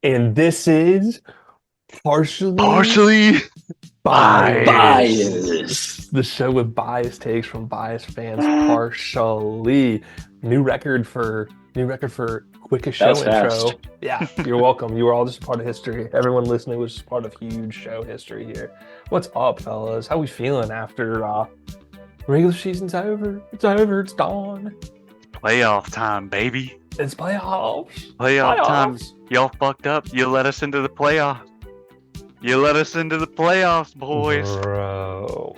And this is partially Partially biased. Bias. the show with biased takes from biased fans. Partially new record for quickest That was show fast. intro. Yeah, you're welcome. You were all just part of history. Everyone listening was just part of huge show history here. What's up, fellas? How we feeling after regular season's over? It's over. It's gone. Playoff time, baby. It's playoffs. Playoff time. Playoffs. Y'all fucked up. You let us into the playoffs. You let us into the playoffs, boys. Bro,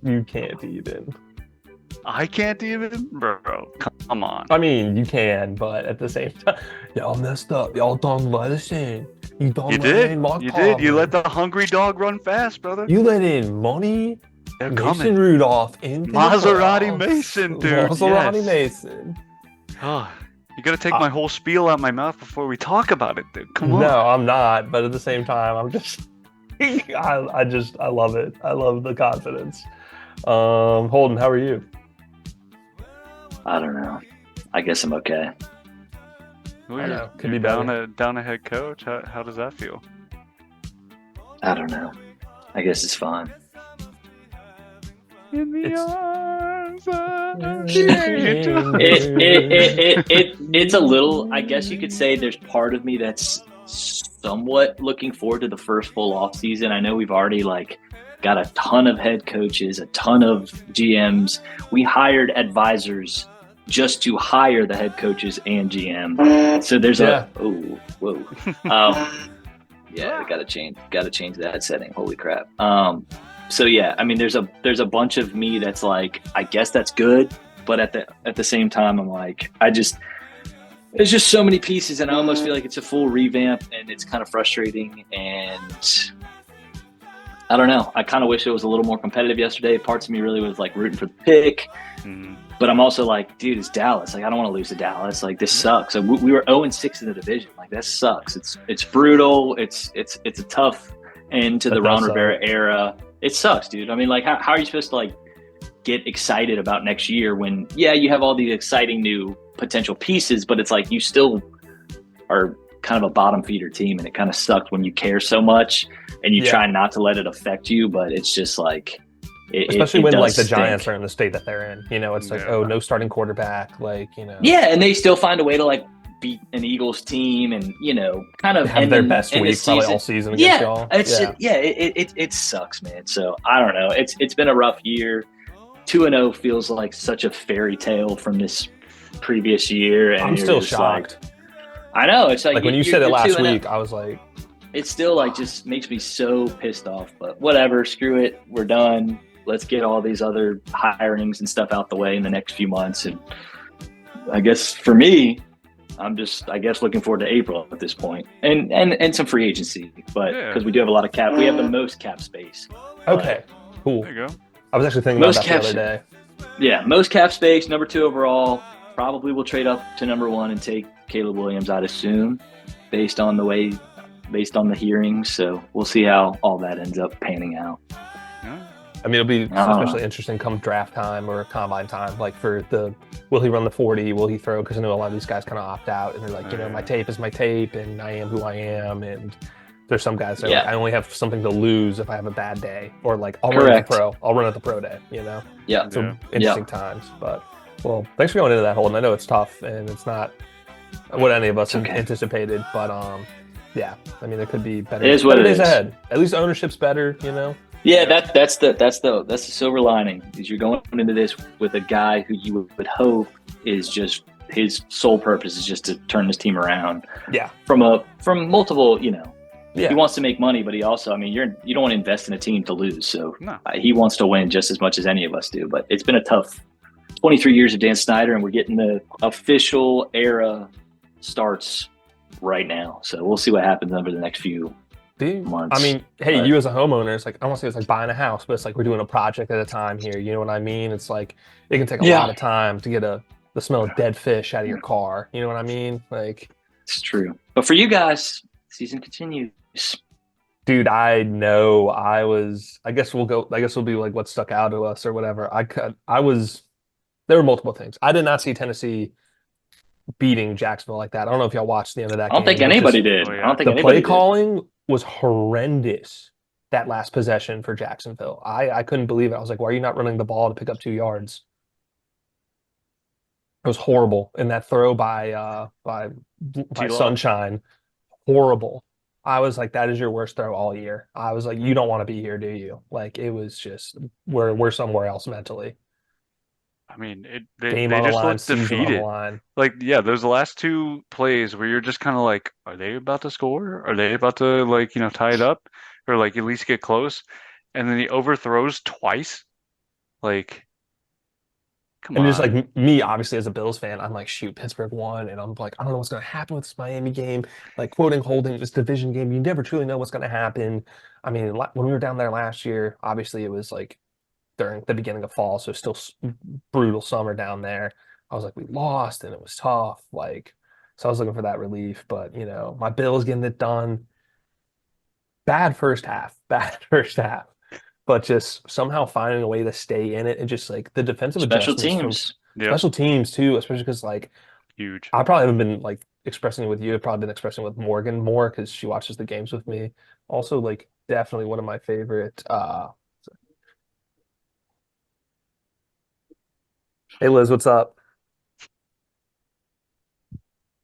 you can't even. I can't even, bro. Come on. I mean, you can, but at the same time, y'all messed up. Y'all don't let us in. You don't You let did. in Mark You did. You Palmer. let the hungry dog run fast, brother. You let in Money, They're Mason coming. Rudolph into the Maserati playoffs. Mason, dude. Maserati Yes. Mason. Oh, you gotta take my whole spiel out my mouth before we talk about it, dude. Come on. No, I'm not. But at the same time, I'm just, I love it. I love the confidence. Holden, how are you? I don't know. I guess I'm okay. Well, I you're- know, could you're be better. down a head coach. How does that feel? I don't know. I guess it's fine. In the It's- arms of It's a little, I guess you could say there's part of me that's somewhat looking forward to the first full off season. I know we've already got a ton of head coaches, a ton of GMs. We hired advisors just to hire the head coaches and GM. So there's whoa. Yeah, gotta change that setting. Holy crap. So yeah, I mean, there's a bunch of me that's like, I guess that's good, but at the same time, I'm like, there's just so many pieces, and I almost feel like it's a full revamp, and it's kind of frustrating. And I don't know. I kind of wish it was a little more competitive yesterday. Parts of me really was like rooting for the pick, but I'm also like, dude, it's Dallas. Like, I don't want to lose to Dallas. Like, this sucks. So we were 0-6 in the division. Like, that sucks. It's brutal. It's a tough end to the Ron Rivera era. It sucks, dude. I mean, like, how are you supposed to like get excited about next year when, yeah, you have all these exciting new potential pieces, but it's like you still are kind of a bottom feeder team, and it kind of sucked when you care so much and you try not to let it affect you, but it's just like especially when like the Giants stink. are in the state that they're in. You know, it's like, oh, no starting quarterback. Like, you know. Yeah, and they still find a way to like beat an Eagles team, and you know, kind of have their best week probably all season against y'all. It sucks, man. So I don't know. It's been a rough year. 2-0 feels like such a fairy tale from this previous year, and I'm still shocked. Like, I know, it's like when you said it last week, I was like, it still like just makes me so pissed off. But whatever, screw it. We're done. Let's get all these other hirings and stuff out the way in the next few months. And I guess for me, I'm just, I guess, looking forward to April at this point, and some free agency, but because we do have a lot of cap, we have the most cap space. Okay, cool. There you go. I was actually thinking about that the other day. Yeah, most cap space, number 2 overall. Probably will trade up to number 1 and take Caleb Williams, I'd assume, based on the hearings. So we'll see how all that ends up panning out. I mean, it'll be especially interesting come draft time or combine time. Like will he run the 40? Will he throw? Because I know a lot of these guys kind of opt out and they're like, you know, my tape is my tape and I am who I am. And there's some guys that are like, I only have something to lose if I have a bad day, or like I'll run at the pro day, you know? Yeah. So interesting times. But well, thanks for going into that, Holden. I know it's tough and it's not what any of us anticipated, but yeah, I mean, there could be better days ahead. At least ownership's better, you know? Yeah, that's the silver lining, is you're going into this with a guy who you would hope is just his sole purpose is just to turn this team around. Yeah. From multiple, you know. Yeah. He wants to make money, but he also, I mean, you don't want to invest in a team to lose. So he wants to win just as much as any of us do. But it's been a tough 23 years of Dan Snyder, and we're getting the official era starts right now. So we'll see what happens over the next few months. I mean, hey, you as a homeowner, it's like, I don't want to say it's like buying a house, but it's like we're doing a project at a time here. You know what I mean? It's like it can take a lot of time to get the smell of dead fish out of your car. You know what I mean? Like, it's true. But for you guys, season continues. Dude, I know. I guess we'll be like what stuck out to us or whatever. There were multiple things. I did not see Tennessee beating Jacksonville like that. I don't know if y'all watched the end of that I don't game. think anybody Just, did. Oh, yeah. I don't think the anybody play did. calling was horrendous that last possession for Jacksonville. I couldn't believe it. I was like, why are you not running the ball to pick up 2 yards? It was horrible. And that throw by T-Law. Sunshine, horrible. I was like, that is your worst throw all year. I was like, you don't want to be here, do you? Like, it was just we're somewhere else mentally. I mean, Game they on the just line, looked season on the defeated. line. Like, yeah, those last 2 plays where you're just kind of like, are they about to score? Are they about to, like, tie it up, or like at least get close? And then he overthrows twice. Like, come And just on. like me, obviously, as a Bills fan, I'm like, shoot, Pittsburgh won. And I'm like, I don't know what's going to happen with this Miami game. Like, quoting Holding, this division game, you never truly know what's going to happen. I mean, when we were down there last year, obviously, it was like during the beginning of fall. So still brutal summer down there. I was like, we lost and it was tough. Like, so I was looking for that relief. But, my Bills getting it done. Bad first half. But just somehow finding a way to stay in it and just like the defensive Special adjustments from teams. Yeah, special teams too, especially because like huge. I probably haven't been like expressing it with you. I've probably been expressing it with Morgan more because she watches the games with me. Also, like definitely one of my favorite. Hey Liz, what's up?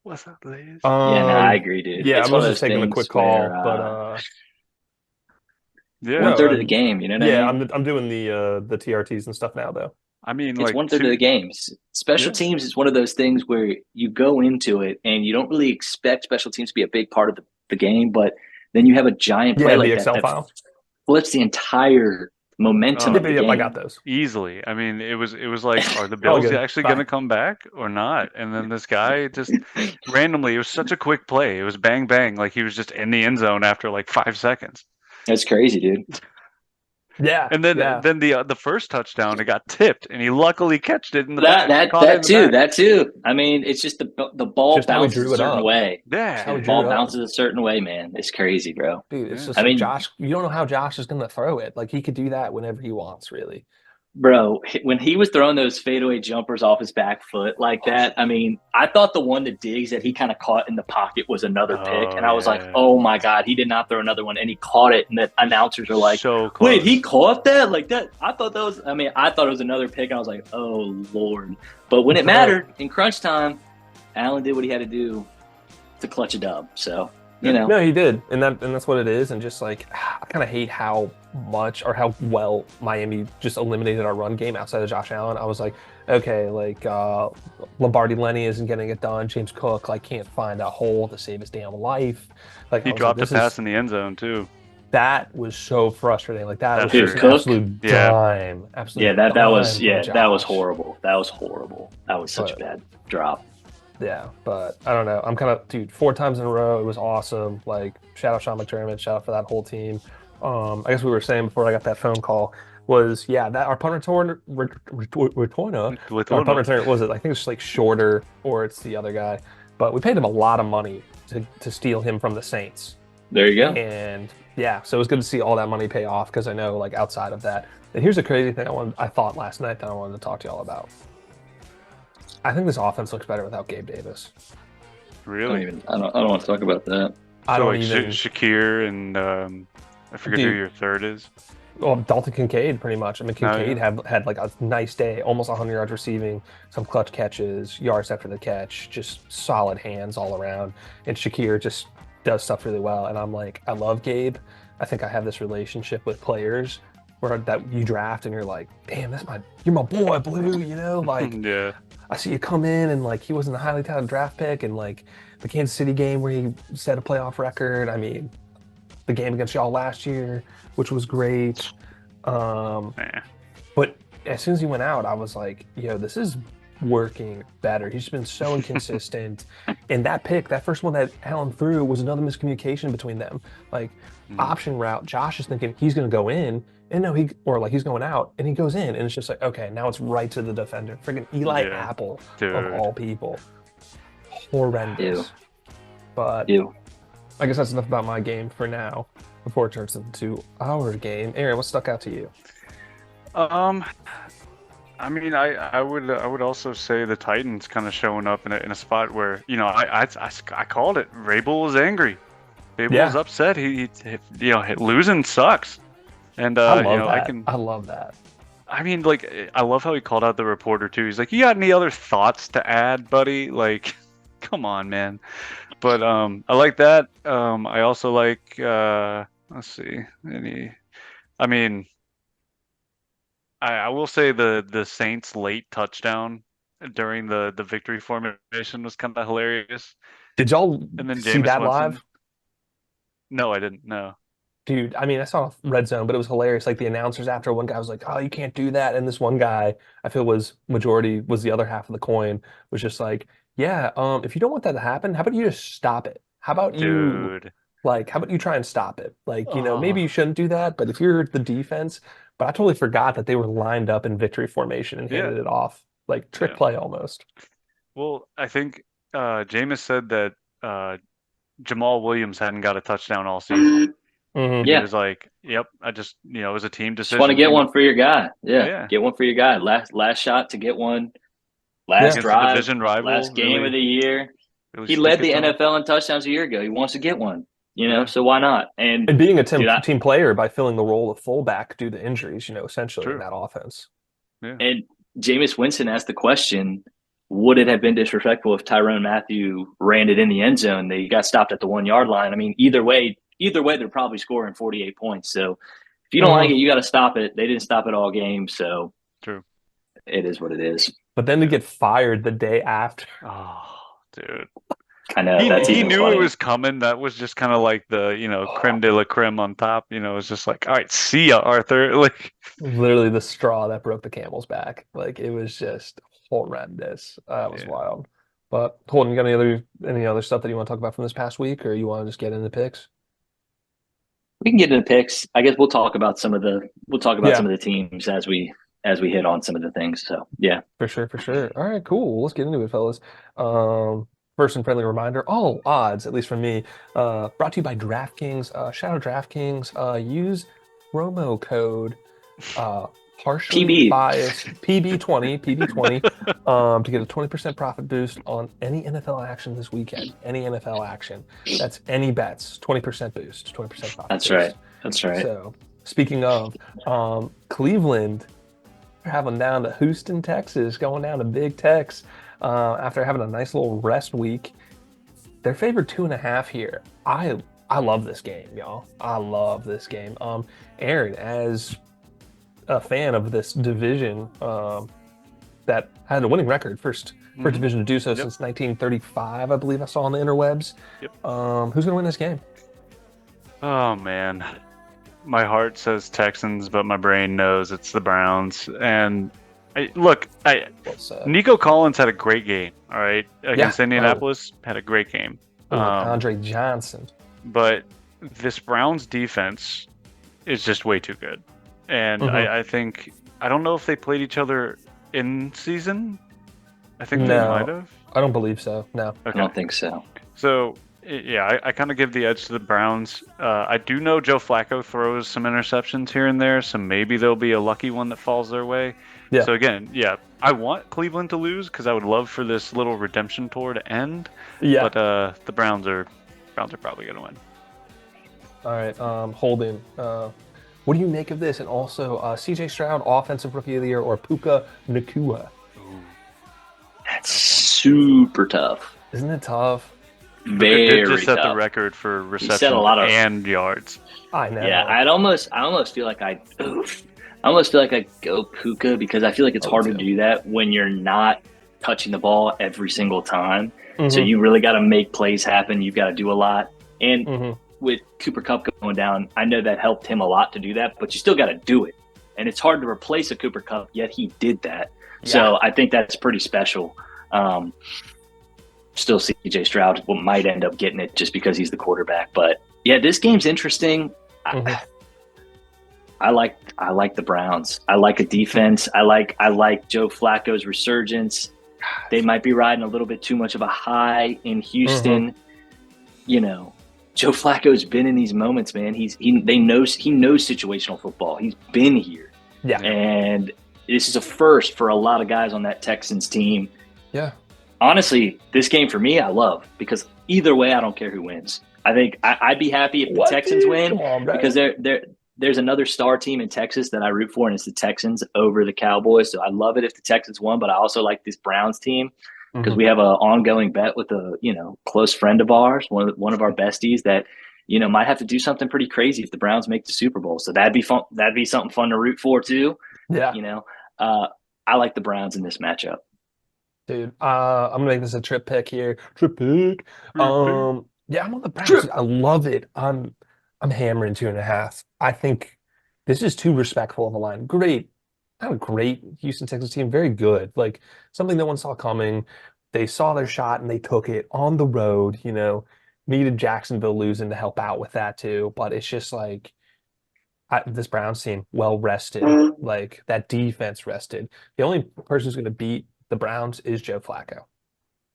What's up, Liz? Yeah, no, I agree, dude. Yeah, It's I one was of just those taking a things quick call, where, but Yeah, no, 1/3 of the game. You know what I yeah, mean? I'm doing the TRTs and stuff now though. I mean, It's like 1/3 of the games. Special Yeah. teams is one of those things where you go into it and you don't really expect special teams to be a big part of the game, but then you have a giant play Yeah, like the that Excel that file. flips the entire momentum Oh. of the Yep, I game. got those. easily. I mean, it was like, are the Oh, Bills good. actually Bye. going to come back or not? And then this guy just randomly, it was such a quick play. It was bang bang, like he was just in the end zone after like 5 seconds. That's crazy, dude. Yeah, And then yeah. the first touchdown, it got tipped, and he luckily catched it in the That back. Caught it in the back. that too. I mean, it's just the ball Just how we bounces drew a it certain up. way. Yeah. How we The drew ball it up. bounces a certain way, man. It's crazy, bro. Dude, it's Yeah. just I like mean- Josh. You don't know how Josh is going to throw it. Like he could do that whenever he wants, really. Bro, when he was throwing those fadeaway jumpers off his back foot like that, I mean, I thought the one to Diggs that he kind of caught in the pocket was another pick. Oh, And I was like, yeah. oh my God, he did not throw another one. And he caught it. And the announcers are like, so close. wait, he caught that? Like that? I thought it was another pick. And I was like, oh, Lord. But when it mattered in crunch time, Allen did what he had to do to clutch a dub. So, No, he did, and that's what it is. And just like I kind of hate how much or how well Miami just eliminated our run game outside of Josh Allen. I was like, okay, like Lombardi Lenny isn't getting it done. James Cook like can't find a hole to save his damn life. Like He I was dropped like, a pass in the end zone too. That was so frustrating. Like that was Dude, just an Cook? absolute Yeah. dime. Absolute yeah, that was dime from that was Josh. horrible. That was horrible. That was such a bad drop. Yeah, but I don't know. I'm kind of, dude, 4 times in a row. It was awesome. Like, shout out Sean McDermott. Shout out for that whole team. I guess we were saying before I got that phone call was, yeah, that our punt return, our punt return, was it? I think it's just like Shorter or it's the other guy. But we paid him a lot of money to steal him from the Saints. There you go. And yeah, so it was good to see all that money pay off because I know, like, outside of that. And here's a crazy thing I thought last night that I wanted to talk to y'all about. I think this offense looks better without Gabe Davis. Really? I don't want to talk about that. I So don't like even. Shakir and I forget who Dude. your third is. Well, Dalton Kincaid, pretty much. I mean, Oh, Kincaid yeah. had like a nice day, almost 100 yards receiving, some clutch catches, yards after the catch, just solid hands all around. And Shakir just does stuff really well. And I'm like, I love Gabe. I think I have this relationship with players where that you draft and you're like, damn, you're my boy, Blue. Like Yeah. I see you come in and like he wasn't a highly touted draft pick, and like the Kansas City game where he set a playoff record. I mean, the game against y'all last year, which was great. Eh. But as soon as he went out, I was like, yo, this is working better. He's been so inconsistent. And that pick, that first one that Allen threw, was another miscommunication between them. Like, option route, Josh is thinking he's going to go in, and no, he's going out, and he goes in, and it's just like, okay, now it's right to the defender. Freaking Eli Yeah. Apple, Dude. of all people. Horrendous. Ew. But Ew. I guess that's enough about my game for now, before it turns into our game. Aaron, what stuck out to you? I mean, I would also say the Titans kind of showing up in a spot where, you know, I called it. Vrabel was angry. Vrabel was Yeah, upset. You know, losing sucks. And I you love know, that. I love that. I mean, like, I love how he called out the reporter too. He's like, "You got any other thoughts to add, buddy?" Like, come on, man. But I like that. I also like let's see, any. I mean, I will say the Saints late touchdown during the victory formation was kind of hilarious. Did y'all And then see Jameis that Winston. live? No, I didn't. No. Dude, I mean, I saw Red Zone, but it was hilarious. Like the announcers after one guy was like, "Oh, you can't do that," and this one guy, I feel was the other half of the coin, was just like, "Yeah, if you don't want that to happen, how about you just stop it? Dude. How about you try and stop it? Like, maybe Oh, you shouldn't do that, but if you're the defense, but I totally forgot that they were lined up in victory formation and yeah. handed it off, like trick Yeah. play almost." Well, I think Jameis said that Jamal Williams hadn't got a touchdown all season. Hmm. And he Yeah, was like, "Yep, it was a team just want to decision." get one for your guy. Yeah, Yeah, get one for your guy. Last shot to get one. Last Yeah. against a drive, division rival, last game of really, the year. really He stick led it the to him. NFL in touchdowns a year ago. He wants to get one, Yeah, so why not? And And being a team dude, team player by filling the role of fullback due to injuries, essentially in true. that offense. Yeah, and Jameis Winston asked the question, would it have been disrespectful if Tyrone Matthew ran it in the end zone? They got stopped at the 1 yard line. I mean, either way, they're probably scoring 48 points. So if you don't like Hmm. it, you got to stop it. They didn't stop it all game, so true. it is what it is. But then to Yeah. get fired the day after. Oh, dude. I know that's He even knew it funny. was coming. That was just kind of like the, creme de la creme on top. It's just like, all right, see ya, Arthur. Like, Literally the straw that broke the camel's back. Like it was just horrendous. That was yeah. wild. But Holden, you got any other stuff that you want to talk about from this past week, or you want to just get into picks? We can get into picks. I guess we'll talk about some of Yeah, the teams as we hit on some of the things. So yeah. for sure, for sure. All right, cool. Let's get into it, fellas. First and friendly reminder, all odds, at least from me, brought to you by DraftKings. Shout out DraftKings. Use promo code partially PB. biased PB20 to get a 20% profit boost on any NFL action this weekend. Any NFL action. That's any bets. 20% boost. 20% profit That's boost. right. That's right. So speaking of Cleveland, they're having down to Houston, Texas, going down to Big Tex after having a nice little rest week. They're favored 2.5 here. I love this game, y'all. I love this game. Aaron, as a fan of this division that had a winning record, first division to do so since 1935, I believe I saw on the interwebs. Yep. Who's gonna win this game? Oh man, my heart says Texans, but my brain knows it's the Browns. And Well said. Nico Collins had a great game. All right, against Yeah. Indianapolis, had a great game. Like Andre Johnson. But this Browns defense is just way too good. And I think, I don't know if they played each other in season. I think they might have. I don't believe so. No. I don't think so. So, yeah, I kind of give the edge to the Browns. I do know Joe Flacco throws some interceptions here and there, so maybe there'll be a lucky one that falls their way. Yeah. So again, yeah, I want Cleveland to lose because I would love for this little redemption tour to end. Yeah. But the Browns are probably going to win. All right. Holden, what do you make of this? And also, C.J. Stroud, Offensive Rookie of the Year, or Puka Nacua? That's super tough. Isn't it tough? Very did just set tough. the record for set reception a lot of- and yards. I know. Yeah, I almost feel like I go Puka because I feel like it's harder to do that when you're not touching the ball every single time. So you really got to make plays happen. You've got to do a lot. And with Cooper Kupp going down, I know that helped him a lot to do that, but you still got to do it. And it's hard to replace a Cooper Kupp, yet he did that. Yeah. So I think that's pretty special. Still, C.J. Stroud might end up getting it just because he's the quarterback. But yeah, this game's interesting. I like the Browns. I like a defense. I like Joe Flacco's resurgence. They might be riding a little bit too much of a high in Houston. Joe Flacco's been in these moments, man. He knows situational football. He's been here. Yeah. And this is a first for a lot of guys on that Texans team. Yeah. Honestly, this game for me, I love because either way, I don't care who wins. I think I'd be happy if the Texans win because there's another star team in Texas that I root for, and it's the Texans over the Cowboys. So I love it if the Texans won, but I also like this Browns team because we have an ongoing bet with a close friend of ours, one of our besties that might have to do something pretty crazy if the Browns make the Super Bowl. So that'd be fun. That'd be something fun to root for too. Yeah. I like the Browns in this matchup. Dude, I'm gonna make this a trip pick here. Trip pick. Yeah, I'm on the Browns. Trip. I love it. I'm hammering 2.5. I think this is too respectful of a line. Great, not a great Houston Texans team. Very good. Like something no one saw coming. They saw their shot and they took it on the road. Needed Jacksonville losing to help out with that too. But it's just like this Browns team well rested. Like that defense rested. The only person who's going to beat the Browns is Joe Flacco.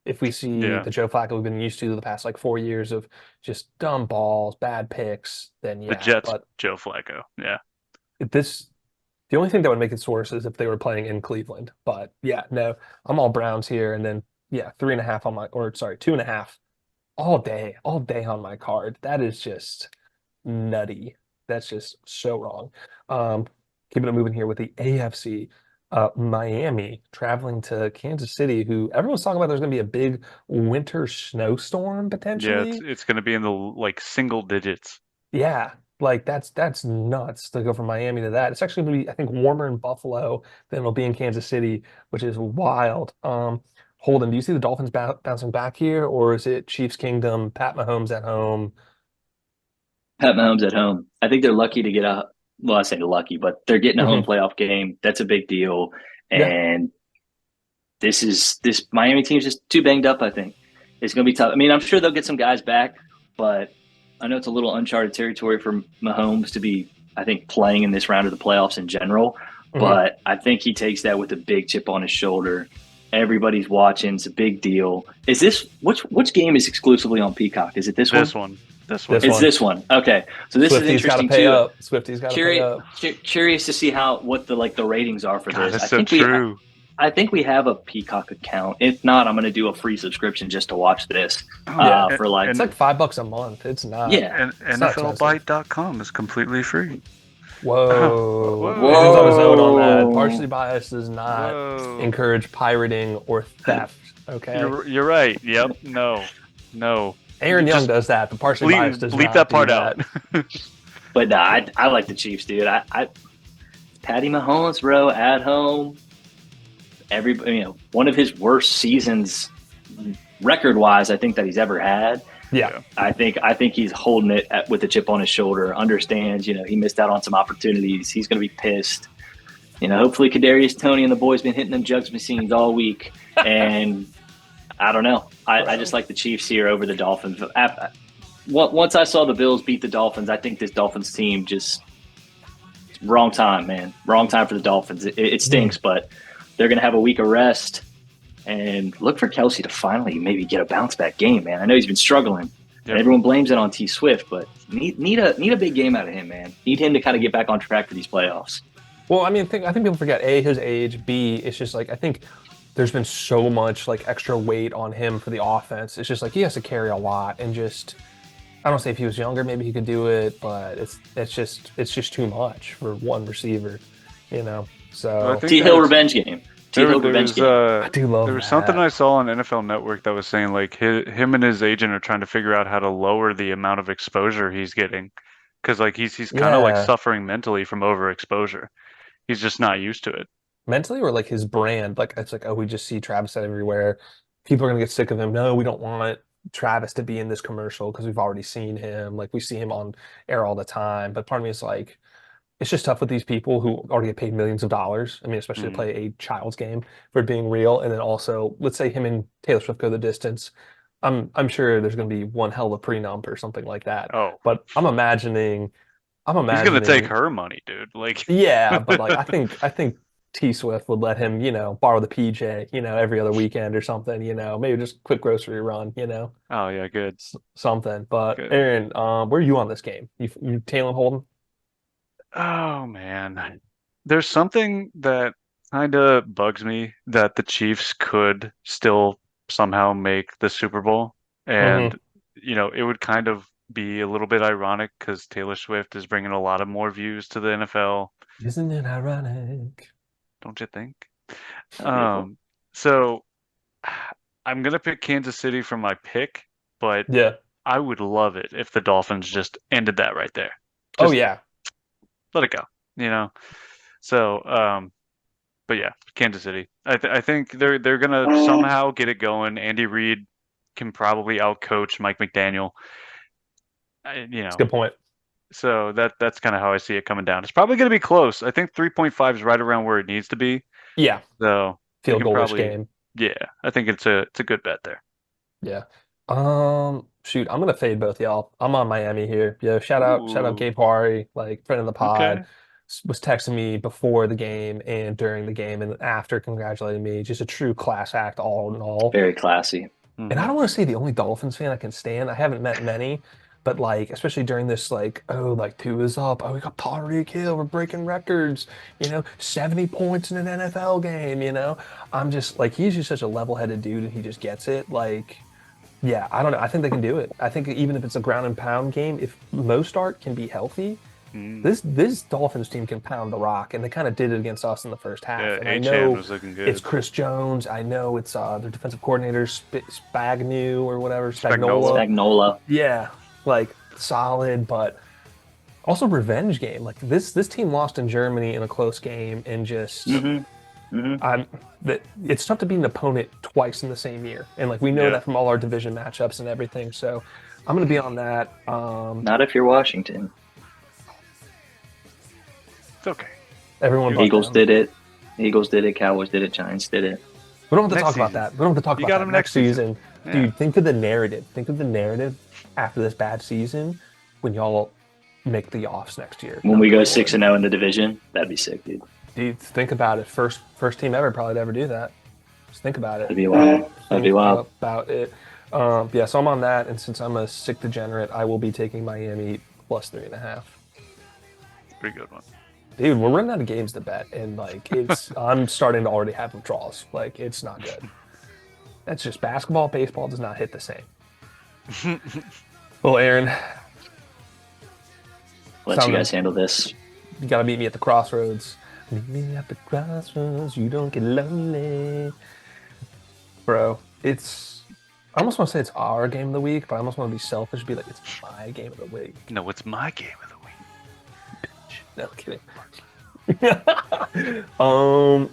If we see the Joe Flacco we've been used to the past 4 years of just dumb balls, bad picks, then yeah. The Jets, but Joe Flacco, yeah. The only thing that would make it worse is if they were playing in Cleveland. But yeah, no, I'm all Browns here, and then 3.5 on my, 2.5 all day on my card. That is just nutty. That's just so wrong. Keeping it moving here with the AFC. Miami traveling to Kansas City, who everyone's talking about there's going to be a big winter snowstorm potentially. Yeah, it's going to be in the single digits. Yeah, that's nuts to go from Miami to that. It's actually going to be, I think, warmer in Buffalo than it'll be in Kansas City, which is wild. Holden, do you see the Dolphins bouncing back here, or is it Chiefs Kingdom, Pat Mahomes at home? Pat Mahomes at home. I think they're lucky to get a. Well, I say lucky, but they're getting a home playoff game. That's a big deal. And this Miami team's just too banged up, I think. It's going to be tough. I mean, I'm sure they'll get some guys back, but I know it's a little uncharted territory for Mahomes to be, I think, playing in this round of the playoffs in general. But I think he takes that with a big chip on his shoulder. Everybody's watching. It's a big deal. Is this which game is exclusively on Peacock? Is it this one? This one. It's this one. Okay, so this Swifty's is interesting pay too. Up. Swifty's got to pay up. Curious to see what the ratings are for this. That's so true. I think we have a Peacock account. If not, I'm going to do a free subscription just to watch this. For it's like $5 a month. It's not. Yeah, and NFLBite.com is completely free. Whoa. He's on his own on that. Partially Biased does not encourage pirating or theft. Okay. You're right. Yep. No. Aaron Young does that, but Partially Biased does not. Bleep that part out. But no, I like the Chiefs, dude. Patty Mahomes, bro, at home. One of his worst seasons record-wise, I think, that he's ever had. Yeah. I think he's holding it with a chip on his shoulder. Understands, he missed out on some opportunities. He's going to be pissed. Hopefully Kadarius Toney and the boys been hitting them jugs machines all week, and I don't know. I just like the Chiefs here over the Dolphins. Once I saw the Bills beat the Dolphins, I think this Dolphins team just wrong time, man. Wrong time for the Dolphins. It stinks, but they're going to have a week of rest. And look for Kelsey to finally maybe get a bounce back game, man. I know he's been struggling. Yep. And everyone blames it on T Swift, but need a big game out of him, man. Need him to kind of get back on track for these playoffs. Well, I think people forget A, his age, B, it's just I think there's been so much extra weight on him for the offense. It's just he has to carry a lot, and just I don't say if he was younger maybe he could do it, but it's just too much for one receiver, So T Hill revenge game. I do love there was something I saw on NFL Network that was saying him and his agent are trying to figure out how to lower the amount of exposure he's getting, because he's kind of suffering mentally from overexposure. He's just not used to it. Mentally, or his brand, it's we just see Travis everywhere. People are gonna get sick of him. No, we don't want Travis to be in this commercial because we've already seen him. We see him on air all the time. But part of me is it's just tough with these people who already get paid millions of dollars. I mean, especially to play a child's game, for it being real. And then also, let's say him and Taylor Swift go the distance. I'm sure there's going to be one hell of a prenup or something like that. Oh, but I'm imagining he's going to take her money, dude. Yeah, but I think T Swift would let him, borrow the PJ, every other weekend or something, maybe just quick grocery run, Oh yeah, good. Something. But good. Aaron, where are you on this game? You Taylor Holden? Oh man, there's something that kind of bugs me that the Chiefs could still somehow make the Super Bowl. Hmm. And, it would kind of be a little bit ironic because Taylor Swift is bringing a lot of more views to the NFL, Isn't it ironic? don't you think? Oh, beautiful. Um, so I'm gonna pick Kansas City for my pick, but Yeah. I would love it if the Dolphins just ended that right there. Oh Just yeah. let it go, you know? So, but yeah, Kansas City. I think they're gonna somehow get it going. Andy Reid can probably outcoach Mike McDaniel. I, you It's a know, good point. so that's kind of how I see it coming down. It's probably gonna be close. I think 3.5 is right around where it needs to be. Yeah. So we Field can goal-ish probably, game. yeah, I think it's a good bet there. Yeah. Shoot, I'm gonna fade both y'all. I'm on Miami here. Yo, shout out Ooh, Gabe Hari, like friend of the pod, okay. was texting me before the game and during the game and after congratulating me. Just a true class act all in all. Very classy. And I Hmm. don't want to say the only Dolphins fan I can stand. I haven't met many, but like especially during this like, oh, like two is up. Oh, we got Tyreek Hill, we're breaking records, 70 points in an NFL game, I'm just like he's just such a level-headed dude and he just gets it. Like yeah, I don't know. I think they can do it. I think even if it's a ground and pound game, if Mostart can be healthy, Mm. this Dolphins team can pound the rock, and they kind of did it against us in the first half. Yeah, And I Achan know was looking it's good. Chris Jones. I know it's their defensive coordinator Spagnu or whatever Spagnola. Spagnola. Spagnola. Yeah, like solid, but also revenge game. Like this team lost in Germany in a close game, and just Hmm. Hmm. I'm that it's tough to beat an opponent twice in the same year, and like we know Yeah, that from all our division matchups and everything. So I'm gonna be on that. Not if you're Washington. it's okay. Everyone You but Eagles them. did it. Eagles did it. Cowboys did it. Giants did it. We don't have to next talk about season. that. We don't have to talk You about got that him next next season. season, Yeah. dude. Think of the narrative. Think of the narrative after this bad season when y'all make the offs next year, When we knock go on 6-0 in the division, that'd be sick, dude. Dude, think about it. First team ever probably to ever do that. Just think about it. That'd be wild. That'd be Think wild. about it. Yeah, so I'm on that, and since I'm a sick degenerate, I will be taking Miami plus 3.5. Pretty good one. Dude, we're running out of games to bet, and like I'm starting to already have withdrawals. Like it's not good. That's just basketball. Baseball does not hit the same. Well, Aaron, Let you sound guys handle this. you gotta meet me at the crossroads. Meet me at the crossroads. You don't get lonely, bro. I almost want to say it's our game of the week, but I almost want to be selfish, be like it's my game of the week. No, it's my game of the week. No kidding.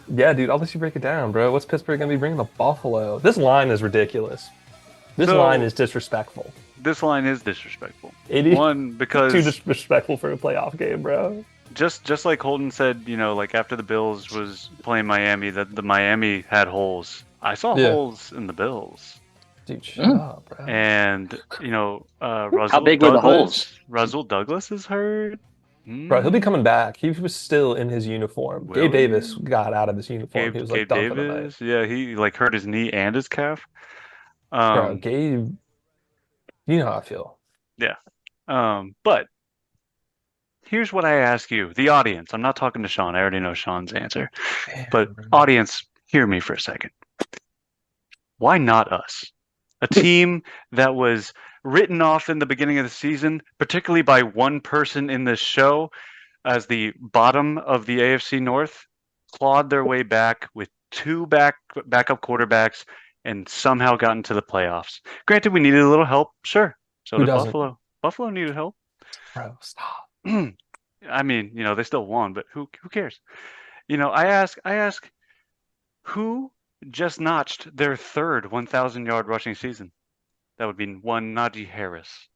Yeah, dude, I'll let you break it down, bro. What's Pittsburgh gonna be bringing to Buffalo? This line is ridiculous. This line So is disrespectful. this line is disrespectful. It is One, too because disrespectful for a playoff game, bro. just like Holden said, like after the Bills was playing Miami, that the Miami had holes. I saw Yeah. holes in the Bills. Dude, shut up, bro. And Russell How big were the holes? Russell Douglas is hurt. Bro, he'll be coming back. He was still in his uniform. Will Gabe he? Davis got out of his uniform. He was like Gabe dunking tonight. Davis. Yeah, he like hurt his knee and his calf. Bro, Gabe, you know how I feel. Yeah. But here's what I ask you, the audience. I'm not talking to Sean. I already know Sean's answer. But audience, hear me for a second. Why not us? A team that was written off in the beginning of the season, particularly by one person in this show, as the bottom of the AFC North, clawed their way back with two backup quarterbacks and somehow got into the playoffs. Granted, we needed a little help, sure. So Who did doesn't? Buffalo. Buffalo needed help. Bro, stop. I mean, they still won, but who cares? I ask who just notched their third 1,000-yard rushing season? That would be one Najee Harris,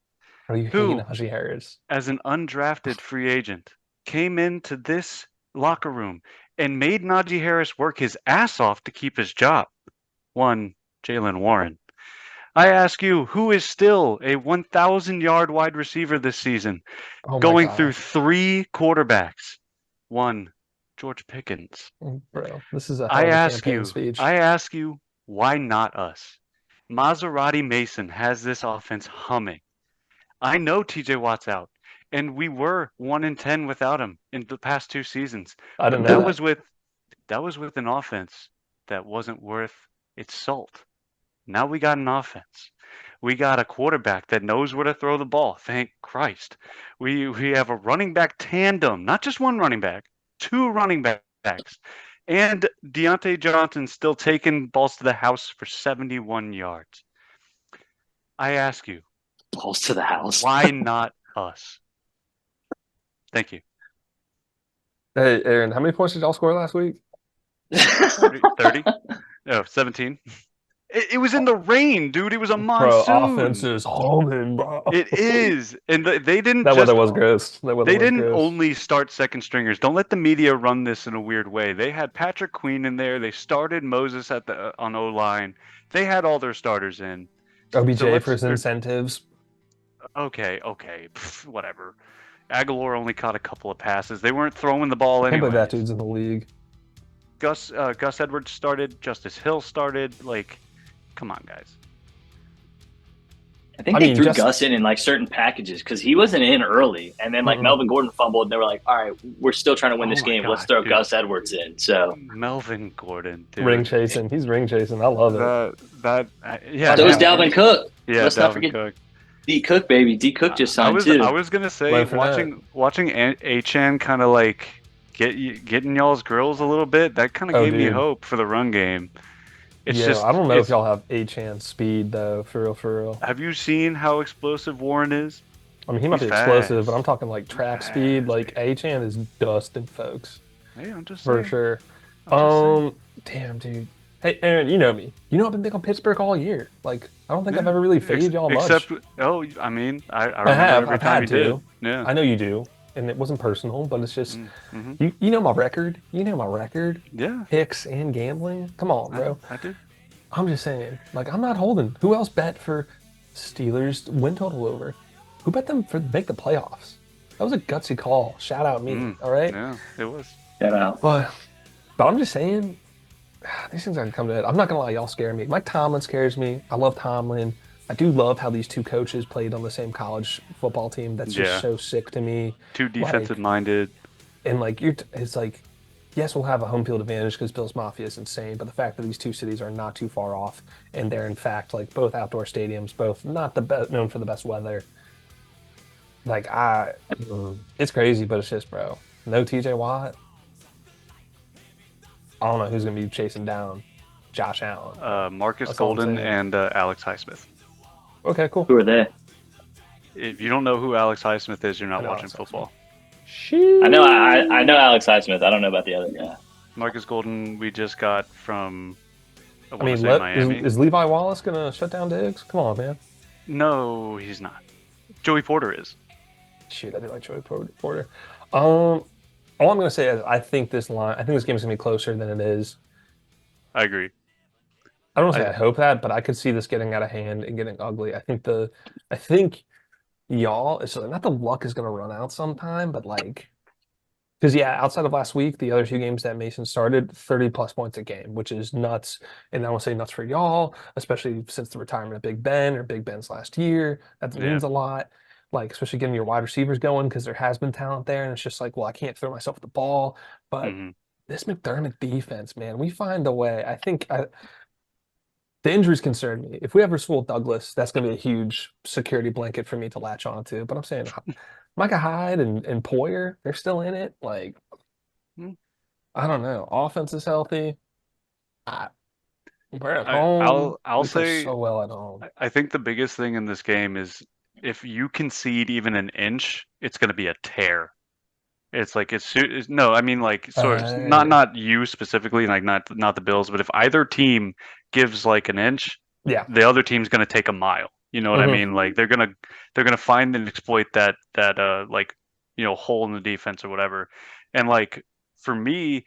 Bro, you hate who, Najee Harris. as an undrafted free agent, came into this locker room and made Najee Harris work his ass off to keep his job. One, Jalen Warren. I ask you, who is still a 1,000-yard wide receiver this season, Oh my going through gosh. 3 quarterbacks? One, George Pickens. Bro, this is a I hell of a ask campaign you, speech. I ask you, why not us? Maserati Mason has this offense humming. I know TJ Watt's out, and we were 1-10 without him in the past 2 seasons. I But didn't know that that. was with that was with an offense that wasn't worth its salt. Now we got an offense. We got a quarterback that knows where to throw the ball. Thank Christ. We have a running back tandem, not just one running back, two running backs. And Deontay Johnson still taking balls to the house for 71 yards. I ask you, Balls to the house. why not us? Thank you. Hey, Aaron, how many points did y'all score last week? 30? No, 17. It was in the rain, dude. It was a monsoon. Bro, offense is homing, bro. It is. And they didn't That just... weather was gross. They didn't only start second stringers. Don't let the media run this in a weird way. They had Patrick Queen in there. They started Moses on O-line. They had all their starters in. OBJ for his incentives. Okay. Pff, whatever. Aguilar only caught a couple of passes. They weren't throwing the ball anyway. I can't believe that dude's in the league. Gus Edwards started. Justice Hill started. Like, come on, guys. I think they threw Gus in like certain packages because he wasn't in early, and then like Melvin Gordon fumbled, and they were like, "All right, we're still trying to win this game. Let's throw Gus Edwards in." So Melvin Gordon, dude. Ring chasing. He's ring chasing. I love it. Yeah. So is Dalvin Cook. Yeah, let's not forget Cook. D Cook, baby. D Cook just signed too. I was gonna say watching Achan kind of like getting y'all's grills a little bit. That kind of gave me hope for the run game. It's just I don't know if y'all have Achan speed though, for real. Have you seen how explosive Warren is? I mean, he might be explosive, but I'm talking like track speed. Like Achan is dusting folks. Hey, I'm just for saying. Sure. Damn, dude. Hey, Aaron, you know me. You know I've been big on Pittsburgh all year. Like, I don't think I've ever really faded y'all much. I mean, I remember every time you did. Yeah. I know you do, and it wasn't personal, but it's just you know my record. You know my record. Yeah. Picks and gambling. Come on, bro. I do. I'm just saying. Like, I'm not holding. Who else bet for Steelers win total over? Who bet them for make the playoffs? That was a gutsy call. Shout out me. All right. Yeah, it was. Shout out. But I'm just saying. These things are gonna come to it. I'm not gonna lie, y'all scare me. Mike Tomlin scares me. I love Tomlin. I do love how these two coaches played on the same college football team. That's just so sick to me. Too defensive minded. And like it's like, yes, we'll have a home field advantage because Bills Mafia is insane. But the fact that these two cities are not too far off, and they're in fact like both outdoor stadiums, both not the best known for the best weather. Like it's crazy, but it's just, bro. No TJ Watt. I don't know who's going to be chasing down Josh Allen. Marcus Golden and Alex Highsmith. Okay, cool. Who are they? If you don't know who Alex Highsmith is, you're not watching football. I know Alex Highsmith. I don't know about the other guy. Marcus Golden, we just got from Miami. Is Levi Wallace going to shut down Diggs? Come on, man. No, he's not. Joey Porter is. Shoot, I do like Joey Porter. All I'm going to say is I think this game is going to be closer than it is. I agree. I don't say I hope that, but I could see this getting out of hand and getting ugly. I think y'all, it's not the luck is going to run out sometime, but like, because outside of last week, the other two games that Mason started, 30+ points a game, which is nuts. And I won't say nuts for y'all, especially since the retirement of Big Ben or Big Ben's last year. That means a lot. Like, especially getting your wide receivers going because there has been talent there. And it's just like, well, I can't throw myself the ball. But this McDermott defense, man, we find a way. I think the injuries concern me. If we have Rasul Douglas, that's going to be a huge security blanket for me to latch onto. But I'm saying Micah Hyde and Poyer, they're still in it. Like, I don't know. Offense is healthy. We're at home. I'll say so well at home. I think the biggest thing in this game is if you concede even an inch, it's going to be a tear. It's like not you specifically, like not the Bills, but if either team gives like an inch, the other team's going to take a mile. You know what I mean? Like they're gonna find and exploit that hole in the defense or whatever. And like for me,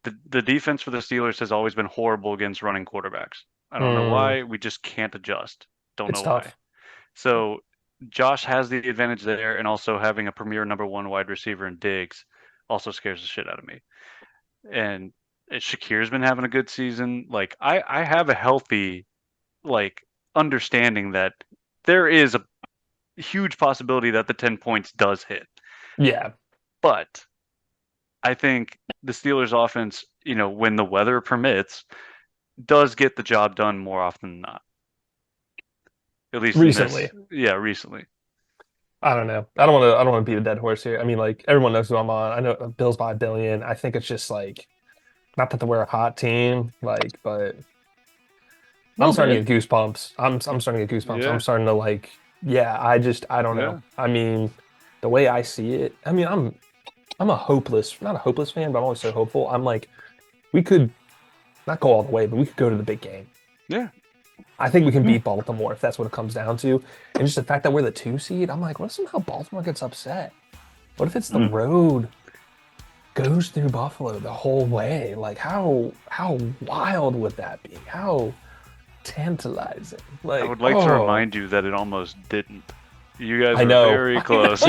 the defense for the Steelers has always been horrible against running quarterbacks. I don't know why. We just can't adjust. Don't know why. So Josh has the advantage there, and also having a premier number one wide receiver in Diggs also scares the shit out of me. And Shakir's been having a good season. Like I have a healthy understanding that there is a huge possibility that the 10 points does hit. Yeah. But I think the Steelers offense, when the weather permits, does get the job done more often than not. At least Recently. recently. I don't know. I don't want to beat a dead horse here. I mean, like everyone knows who I'm on. I know Bills by a billion. I think it's just like not that we're a hot team, like, but A I'm little starting to bit. get goosebumps. I'm starting to get goosebumps. Yeah. I'm starting to like, yeah. I don't know. Yeah. I mean, the way I see it. I mean, I'm not a hopeless fan, but I'm always so hopeful. I'm like, we could not go all the way, but we could go to the big game. Yeah. I think we can beat Baltimore if that's what it comes down to. And just the fact that we're the 2 seed, I'm like, what if somehow Baltimore gets upset? What if it's the road goes through Buffalo the whole way? Like how wild would that be? How tantalizing. Like I would like to remind you that it almost didn't. You guys I were know. very close.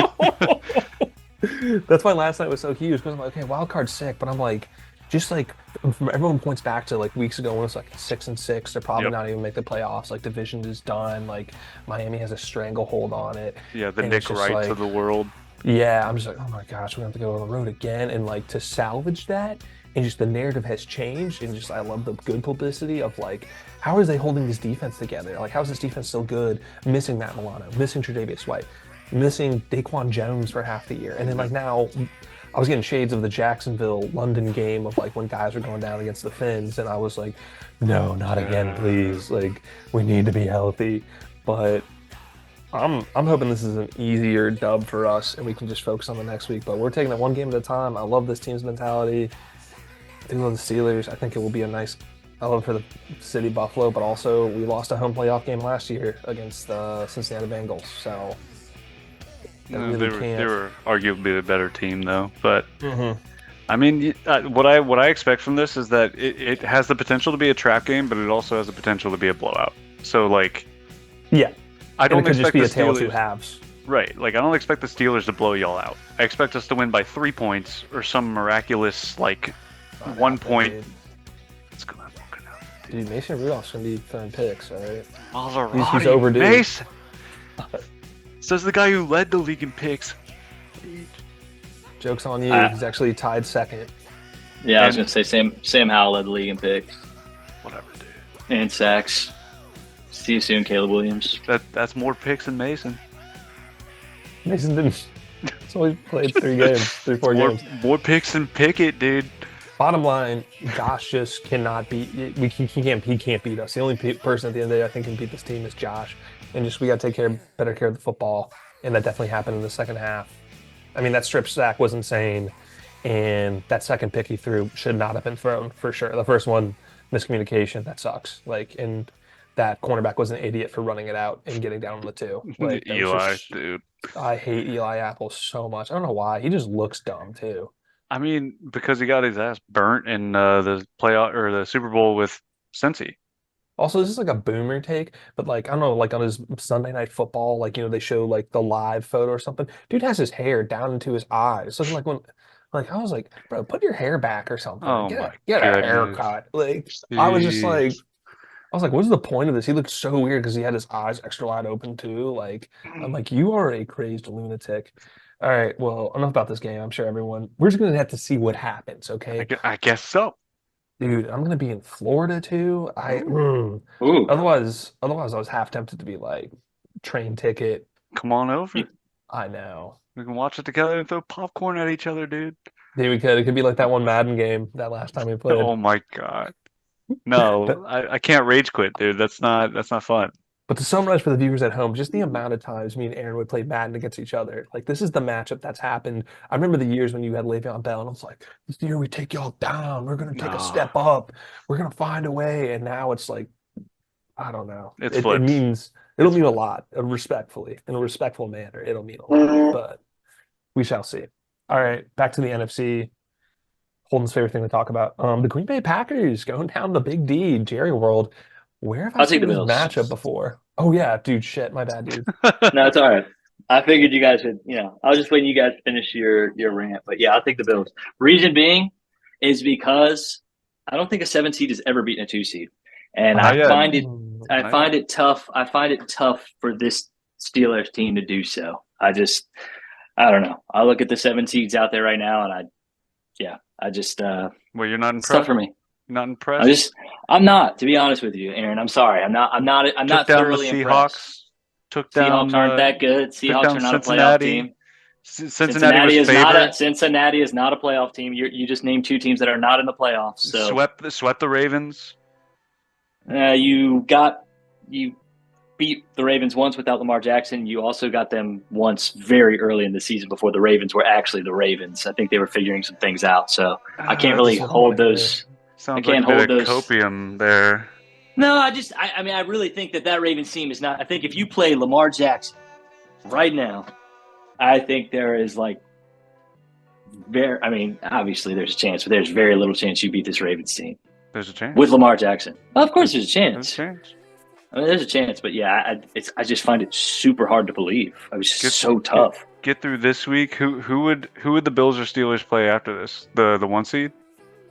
That's why last night was so huge because I'm like, okay, wild card's sick, but I'm like, just like everyone points back to like weeks ago when it's like 6-6, they're probably Yep. not even make the playoffs. Like division is done. Like Miami has a stranglehold on it. Yeah, the And Nick it's just Wrights like, of the world. yeah, I'm just like, oh my gosh, we have to go on the road again, and like to salvage that, and just the narrative has changed, and just I love the good publicity of like, how is they holding this defense together? Like, how is this defense still good? Missing Matt Milano, missing Tre'Davious White, missing Daquan Jones for half the year, and then like now, I was getting shades of the Jacksonville London game of like when guys were going down against the Finns, and I was like, no, not again, please. Like, we need to be healthy, but. I'm hoping this is an easier dub for us and we can just focus on the next week. But we're taking it one game at a time. I love this team's mentality. I do love the Steelers. I think it will be a nice. I love it for the city Buffalo, but also we lost a home playoff game last year against the Cincinnati Bengals. So No, really they were arguably the better team though. But Mhm. I mean, what I expect from this is that it has the potential to be a trap game, but it also has the potential to be a blowout. So like, Yeah, I and it don't could just expect be the a tale of two Steelers. halves. Right. Like, I don't expect the Steelers to blow y'all out. I expect us to win by 3 points or some miraculous, like, 1 point. Dude. It's gonna fucking happen. Dude, Mason Rudolph's gonna be throwing picks, all right? Maserati, overdue. Mason. Says the guy who led the league in picks. Joke's on you. He's actually tied second. Yeah, I was gonna say Sam Howell led the league in picks Whatever, dude. and sacks. See you soon, Caleb Williams. That's more picks than Mason. Mason didn't. He's only played 4 games. More picks than Pickett, dude. Bottom line, Josh just cannot beat. He can't beat us. The only person at the end of the day I think can beat this team is Josh, and just we got to take better care of the football, and that definitely happened in the second half. I mean, that strip sack was insane, and that second pick he threw should not have been thrown for sure. The first one, miscommunication, that sucks. Like, and that cornerback was an idiot for running it out and getting down on the 2. Like, that was Eli, just- dude. I hate Eli Apple so much. I don't know why. He just looks dumb too. I mean, because he got his ass burnt in the playoff or the Super Bowl with Cincy. Also, this is like a boomer take, but like I don't know, like on his Sunday Night Football, like they show like the live photo or something. Dude has his hair down into his eyes, looking like like I was like, bro, put your hair back or something. Oh Get my a goodness. haircut. Like I was just like, Jeez. I was like, what's the point of this? He looked so weird because he had his eyes extra wide open too. Like I'm like, you are a crazed lunatic. All right, well, enough about this game. I'm sure we're just gonna have to see what happens, okay? I guess so. Dude, I'm gonna be in Florida too. Ooh, Otherwise, I was half tempted to be like train ticket. Come on over. I know. We can watch it together and throw popcorn at each other, dude. Dude, we could. It could be like that one Madden game that last time we played. Oh my god. No, I can't rage quit, dude. That's not fun. But to summarize for the viewers at home, just the amount of times me and Aaron would play Madden against each other. Like this is the matchup that's happened. I remember the years when you had Le'Veon Bell, and I was like, this year we take y'all down. We're gonna take a step up. We're gonna find a way. And now it's like, I don't know. It's It flips. means it'll mean a lot, respectfully, in a respectful manner. It'll mean a lot, but we shall see. All right, back to the NFC. Holden's favorite thing to talk about. The Green Bay Packers going down the Big D, Jerry World. Where have I I'll take seen the this Bills. matchup before? Oh yeah, dude, shit, my bad, dude. no, it's all right. I figured you guys would, I was just waiting you guys to finish your rant. But yeah, I'll take the Bills. Reason being is because I don't think a 7 seed has ever beaten a 2 seed. And Not yet. I find it tough. I find it tough for this Steelers team to do so. I don't know. I look at the 7 seeds out there right now and I just Well, you're not it's tough impressed. for me. Not impressed. I'm not, to be honest with you, Aaron. I'm sorry. I'm not Took down thoroughly the impressed. Seahawks. Took down. Seahawks aren't that good. Took Seahawks down are not a playoff Cincinnati. team. Cincinnati was favored. Cincinnati is not a playoff team. You just named two teams that are not in the playoffs. So Swept the Ravens. you beat the Ravens once without Lamar Jackson. You also got them once very early in the season before the Ravens were actually the Ravens. I think they were figuring some things out. So I can't really hold those. Sounds I can't like a hold bit of those. copium there. No, I mean, I really think that Ravens team is not. I think if you play Lamar Jackson right now, I think there is obviously there's a chance, but there's very little chance you beat this Ravens team. There's a chance with Lamar Jackson. Well, of course, there's a chance. There's a chance. I mean, there's a chance, but yeah, I just find it super hard to believe. It was just so tough. Get through this week. Who would the Bills or Steelers play after this? The 1 seed?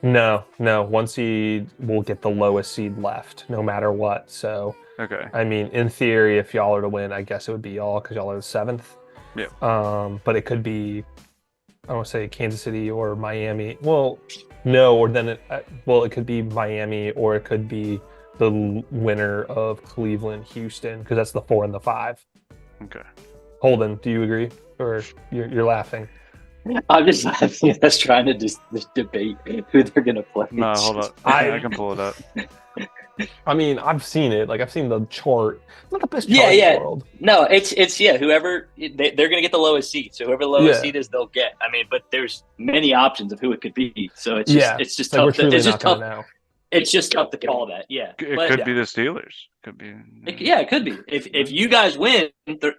No. 1 seed will get the lowest seed left, no matter what. So, okay. I mean, in theory, if y'all are to win, I guess it would be y'all because y'all are the 7th. Yeah. But it could be, I don't want to say Kansas City or Miami. Well, no, or then it could be Miami, or it could be the winner of Cleveland, Houston, because that's the 4 and the 5. Okay. Holden, do you agree, or you're laughing? I'm just laughing. That's trying to just debate who they're gonna play. No, hold up. I can pull it up. I mean, I've seen it. Like, I've seen the chart. It's not the best chart in the world. No, it's whoever they're gonna get the lowest seed. So whoever the lowest seed is, they'll get. I mean, but there's many options of who it could be. So it's just tough. It's just tough. Now. It's just tough to call that. Yeah, it could be the Steelers. Could be. It could be. If you guys win,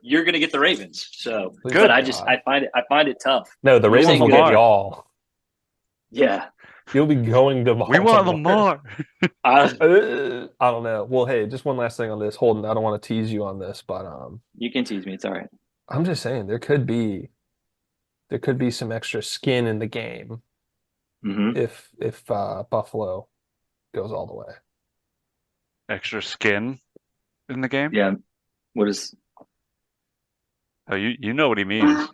you're gonna get the Ravens. So good. But I find it tough. No, the Ravens will get y'all. Yeah. You'll be going to Baltimore. We want Lamar. I don't know. Well, hey, just one last thing on this. Holden, I don't want to tease you on this, but you can tease me. It's all right. I'm just saying there could be some extra skin in the game if Buffalo goes all the way. Extra skin in the game? Yeah. What is? Oh, you know what he means.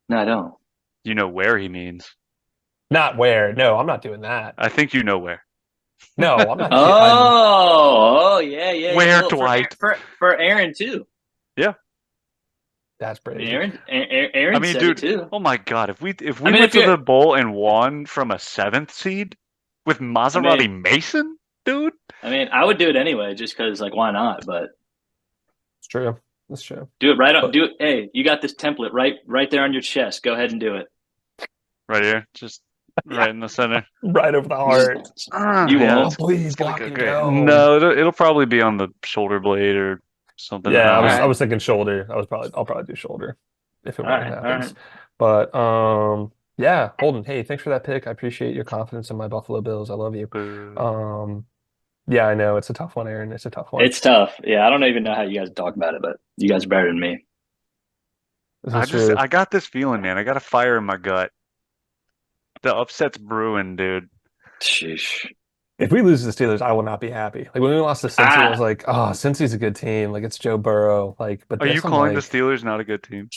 No, I don't. You know where he means. Not where. No, I'm not doing that. I think you know where. No, I'm not. Yeah. Where, Dwight? For Aaron too. Yeah. That's pretty. Aaron I mean, said dude, it too. Oh my God! If we went to the bowl and won from a 7th seed with Maserati Mason, dude. I mean, I would do it anyway, just because, why not? But it's true. That's true. Do it right on. Do it. Hey, you got this template right there on your chest. Go ahead and do it. Right here, just right in the center, right over the heart. You won't. Please, go. No, it'll probably be on the shoulder blade or something. Yeah, I was thinking shoulder. I'll probably do shoulder if it happens. But yeah, Holden. Hey, thanks for that pick. I appreciate your confidence in my Buffalo Bills. I love you. Yeah, I know it's a tough one, Aaron. It's a tough one. It's tough. Yeah, I don't even know how you guys talk about it, but you guys are better than me. I got this feeling, man. I got a fire in my gut. The upset's brewing, dude. Sheesh. If we lose to the Steelers, I will not be happy. Like when we lost to Cincy, I was like, "Oh, Cincy's a good team. Like it's Joe Burrow." Like, but are you calling the Steelers not a good team?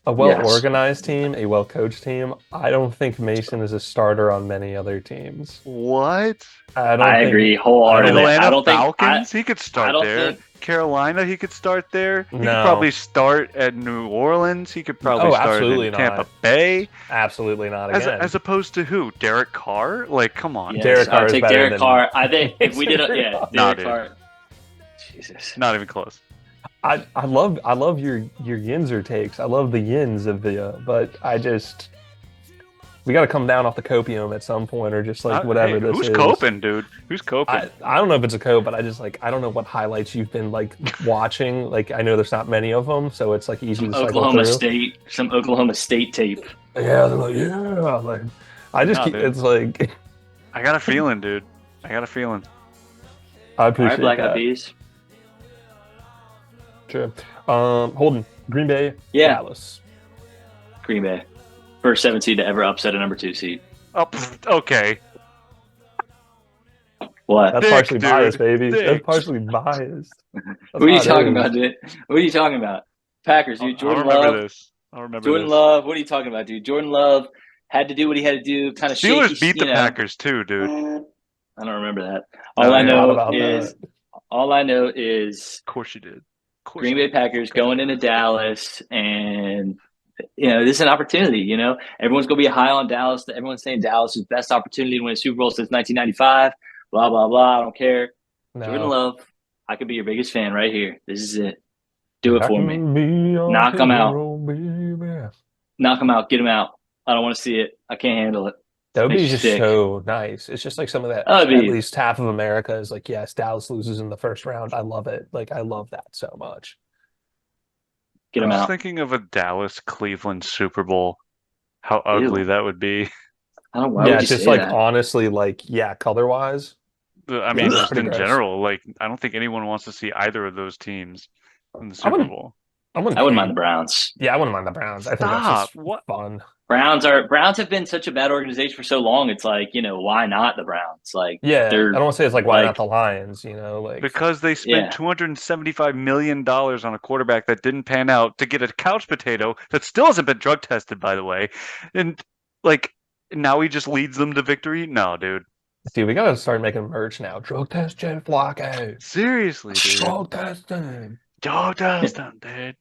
A well-organized team, a well-coached team. I don't think Mason is a starter on many other teams. What? I agree wholeheartedly. Atlanta Falcons, he could start there. Carolina, he could start there. He could probably start at New Orleans. He could probably start in Tampa Bay. Absolutely not again. As opposed to who? Derek Carr? Like, come on. Yes, Derek Carr is better Derek Carr. I think if we did Derek Carr. Jesus. Not even close. I love your Yinzer takes. I love the yins of the but we got to come down off the copium at some point, or just whatever this is. Who's coping, dude? Who's coping? I don't know if it's a cope, but I just I don't know what highlights you've been watching. Like I know there's not many of them, so it's easy to cycle through. Some Oklahoma State tape. Yeah, they're I just keep. Dude. It's I got a feeling, dude. I got a feeling. I appreciate Black Eyed Peas. Sure. Holden, Green Bay, Dallas. Green Bay. First 7 seed to ever upset a number 2 seed. Oh, okay. What? That's partially biased, baby. That's partially biased. What are you talking about, dude? What are you talking about? Packers, dude. Jordan Love. I remember Jordan Love. What are you talking about, dude? Jordan Love had to do what he had to do. Kind of Steelers shaky, beat the Packers too, dude. I don't remember that. Oh, All I yeah. know is Of course you did. Of course Green you Bay did. Packers going into Dallas, and this is an opportunity. Everyone's going to be high on Dallas. Everyone's saying Dallas' best opportunity to win a Super Bowl since 1995. Blah blah blah. I don't care. No. Jordan Love, I could be your biggest fan right here. This is it. Do it for me. Knock him out. Knock him out. Get him out. I don't want to see it. I can't handle it. That would be just sick. so nice. It's just like some of that. That'd At be- least half of America is like, yes, Dallas loses in the first round. I love it. Like, I love that so much. Get I him was out. thinking of a Dallas-Cleveland Super Bowl. How ugly that would be. I don't know why Yeah, would you just say like that? honestly, like, yeah, color-wise. I mean, Yeah, just pretty in gross. general, like I don't think anyone wants to see either of those teams in the Super Bowl. I wouldn't mind the Browns. Yeah, I wouldn't mind the Browns. I think that's just What? fun. Browns have been such a bad organization for so long. It's like, why not the Browns? Like, Yeah, I they're don't want to say it's like, why like- not the Lions, like. Because they spent Yeah. $275 million on a quarterback that didn't pan out to get a couch potato that still hasn't been drug tested, by the way. And, like, now he just leads them to victory? No, dude. Dude, we gotta start making merch now. Drug test Jet Flacco. Seriously, dude. Drug testing. Drug testing, dude.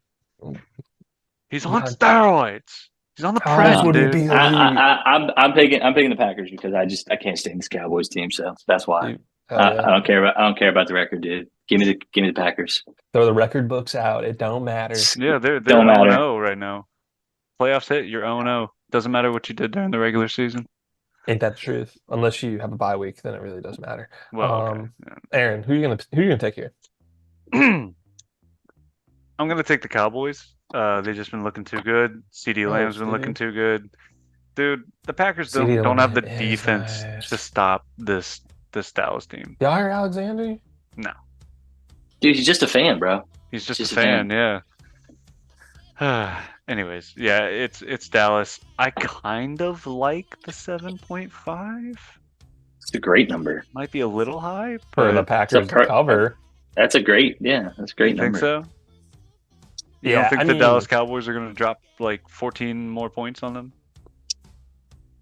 He's on God. steroids. He's on the How press, would he dude. be elite? I'm picking the Packers because I can't stand this Cowboys team, so that's why. Dude, hell yeah. I don't care about the record, dude. Give me the Packers. Throw the record books out. It don't matter. Yeah, they're Don't matter. 0-0 right now. Playoffs hit, you're 0-0. Doesn't matter what you did during the regular season. Ain't that the truth? Unless you have a bye week, then it really does matter. Well, okay. Aaron, who you gonna take here? I'm gonna take the Cowboys. They've just been looking too good. CD Lamb's been looking too good. Dude, the Packers CeeDee don't have the Lamb is defense nice. to stop this Dallas team. Jair Alexander? No. Dude, he's just a fan, bro. He's just Just a a fan, yeah. Anyways, yeah, it's Dallas. I kind of like the 7.5. It's a great number. Might be a little high For but the Packers to cover. That's a great, that's a great you number. think so? You Yeah, don't think I the mean- Dallas Cowboys are going to drop like 14 more points on them?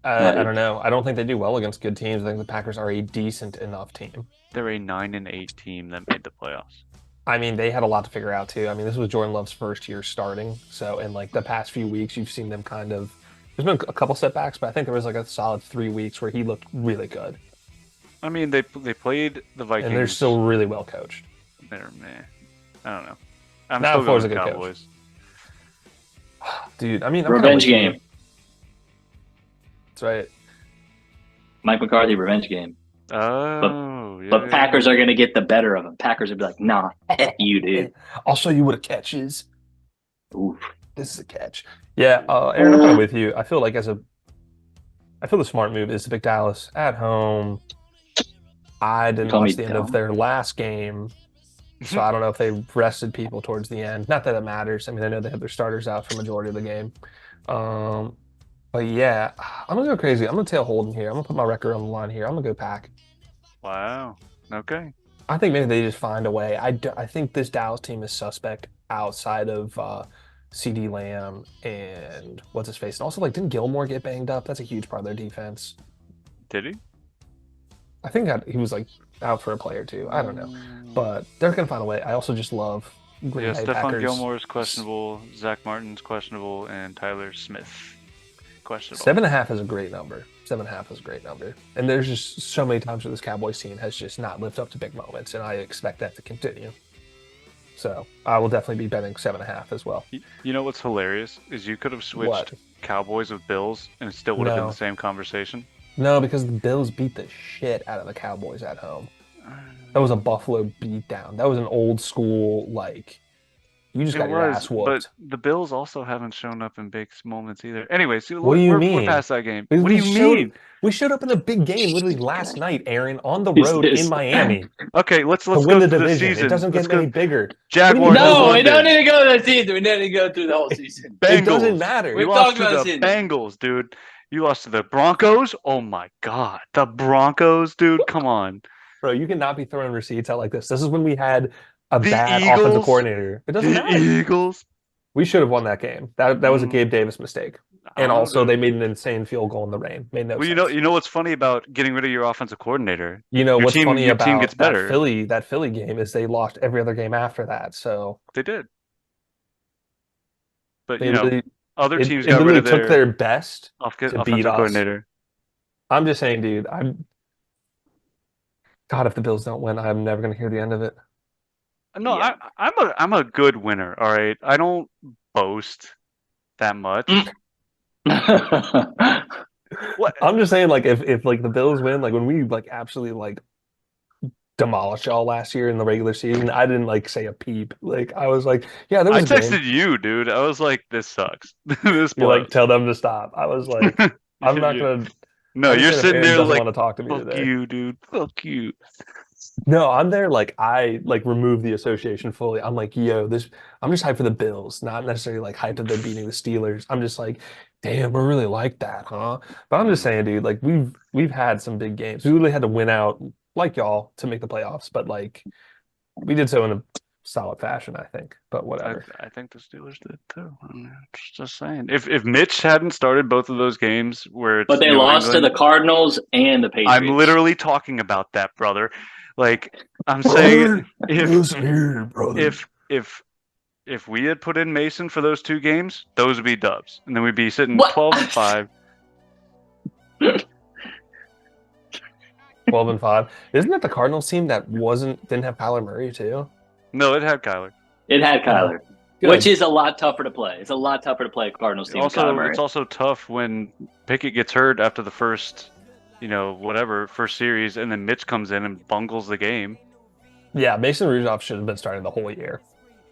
I don't know. I don't think they do well against good teams. I think the Packers are a decent enough team. They're a 9-8 team that made the playoffs. I mean, they had a lot to figure out too. I mean, this was Jordan Love's first year starting. So in like the past few weeks, you've seen them kind of. There's been a couple setbacks, but I think there was like a solid 3 weeks where he looked really good. I mean, they played the Vikings. And they're still really well coached. They're meh. I don't know. I'm Now still Flores going a with good Cowboys. Dude, I mean, I'm Revenge kinda with you. game. That's right. Mike McCarthy revenge game. Oh, yeah. But Packers are going to get the better of him. Packers will be like, nah, F you, dude. I'll show you what a catch is. Oof. This is a catch. Yeah, Aaron, I'm kind of with you. I feel the smart move is to pick Dallas at home. I didn't Call me watch the end of dumb. their last game, so I don't know if they rested people towards the end. Not that it matters. I mean, I know they have their starters out for majority of the game. But yeah, I'm gonna go crazy. I'm gonna tail Holden here. I'm gonna put my record on the line here. I'm gonna go Pack. Wow. Okay. I think maybe they just find a way. I think this Dallas team is suspect outside of CD Lamb and what's his face. And also, like, didn't Gilmore get banged up? That's a huge part of their defense. Did he? I think he was like out for a play or two. I don't know, but they're gonna find a way. I also just love Green Yeah, Bay Stephon Packers. Gilmore is questionable. Zach Martin's questionable, and Tyler Smith questionable. 7.5 is a great number. 7.5 is a great number. And there's just so many times where this Cowboys team has just not lived up to big moments, and I expect that to continue. So I will definitely be betting 7.5 as well. You know what's hilarious is you could have switched What? Cowboys with Bills, and it still would have been No. the same conversation. No, because the Bills beat the shit out of the Cowboys at home. That was a Buffalo beatdown. That was an old school, like, you just got your ass whooped. but the Bills also haven't shown up in big moments either. Anyways, What do you we're mean? past that game. We What do you showed- mean? We showed up in a big game literally last night, Aaron, on the Who's road this? in Miami Okay, let's to go win the through division. season. It doesn't Let's get go. any bigger. Jaguars. No, in we don't London. need to go to the season. We don't need to go through the whole season. Bengals. It doesn't matter. We- You We've lost talked to about the it. Bengals, dude. You lost to the Broncos. Oh my God, the Broncos, dude. Come on. Bro, you cannot be throwing receipts out like this. This is when we had a The bad offensive Eagles? coordinator. It doesn't The matter. Eagles. We should have won that game. That was a Gabe Davis mistake. I And don't know, also, dude. they made an insane field goal in the rain. Made no Well, sense. you know what's funny about getting rid of your offensive coordinator? You know what's funny Your team gets about better. That Philly game is they lost every other game after that. So They did, but they literally, other teams it got rid literally of took their their best to beat offensive us. coordinator. I'm just saying, dude. God, if the Bills don't win, I'm never gonna hear the end of it. No, Yeah. I'm a good winner. All right, I don't boast that much. What? I'm just saying, like, if like the Bills win, like when we like absolutely like demolished y'all last year in the regular season, I didn't like say a peep. Like I was like, yeah, there I was a game. texted you, dude. I was like, this sucks. This You're like, blows. tell them to stop. I was like, I'm not gonna No, you're understand if sitting Aaron there doesn't like, want to talk to me fuck today. you, dude. Fuck you. No, I'm there like I like remove the association fully. I'm like, yo, this I'm just hyped for the Bills, not necessarily like hyped that they're beating the Steelers. I'm just like, damn, we're really like that, huh? But I'm just saying, dude, like we've had some big games. We really had to win out like y'all to make the playoffs, but like we did so in a solid fashion, I think. But whatever. I think the Steelers did too. I'm just saying. If Mitch hadn't started both of those games where But it's they New lost to the England, Cardinals and the I'm Patriots. literally talking about that, brother. Like I'm saying, Listen here, brother. if we had put in Mason for those two games, those would be dubs, and then we'd be sitting What? 12-5. 12-5. Isn't that the Cardinals team that didn't have Kyler Murray too? No, it had Kyler. It had Kyler, Good. which is a lot tougher to play. It's a lot tougher to play a Cardinals team with Kyler Murray. It's also tough when Pickett gets hurt after the first, first series, and then Mitch comes in and bungles the game. Yeah, Mason Rudolph should have been starting the whole year.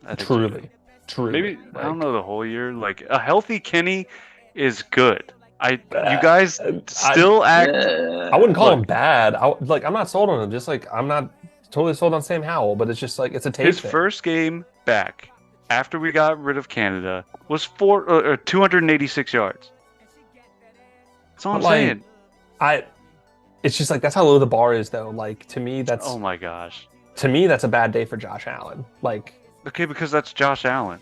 I think Truly. Maybe Like, I don't know the whole year. Like a healthy Kenny is good. You uh, guys still act. I wouldn't call Look, him bad. I'm not sold on him. Just like I'm not totally sold on Sam Howell, but it's just like it's a tape his thing. first game back after we got rid of Canada was 286 yards. That's all I'm saying. It's just like that's how low the bar is, though. Like to me, Oh my gosh. to me that's a bad day for Josh Allen. Like, Okay, because that's Josh Allen.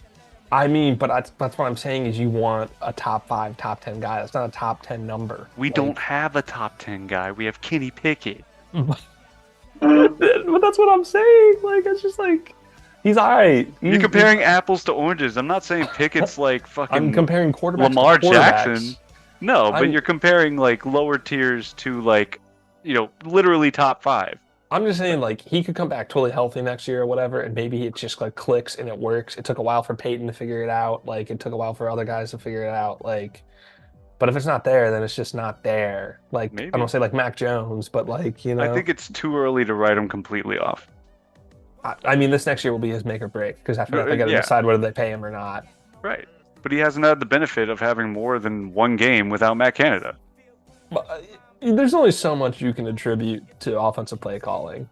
I mean, but that's what I'm saying is you want a top 5, top 10 guy. That's not a top 10 number. We don't have a top 10 guy. We have Kenny Pickett. But that's what I'm saying. Like, it's just like he's all right. You're comparing apples to oranges. I'm not saying Pickett's like fucking. I'm comparing quarterbacks Lamar to quarterbacks. Jackson. No, but you're comparing like lower tiers to like, literally top 5. I'm just saying, like, he could come back totally healthy next year or whatever, and maybe it just like clicks and it works. It took a while for Peyton to figure it out. Like, it took a while for other guys to figure it out. Like, but if it's not there, then it's just not there. Like, Maybe. I don't say like Mac Jones, but like, I think it's too early to write him completely off. I mean, this next year will be his make or break because after that they got to decide whether they pay him or not. Right, but he hasn't had the benefit of having more than one game without Matt Canada. But there's only so much you can attribute to offensive play calling.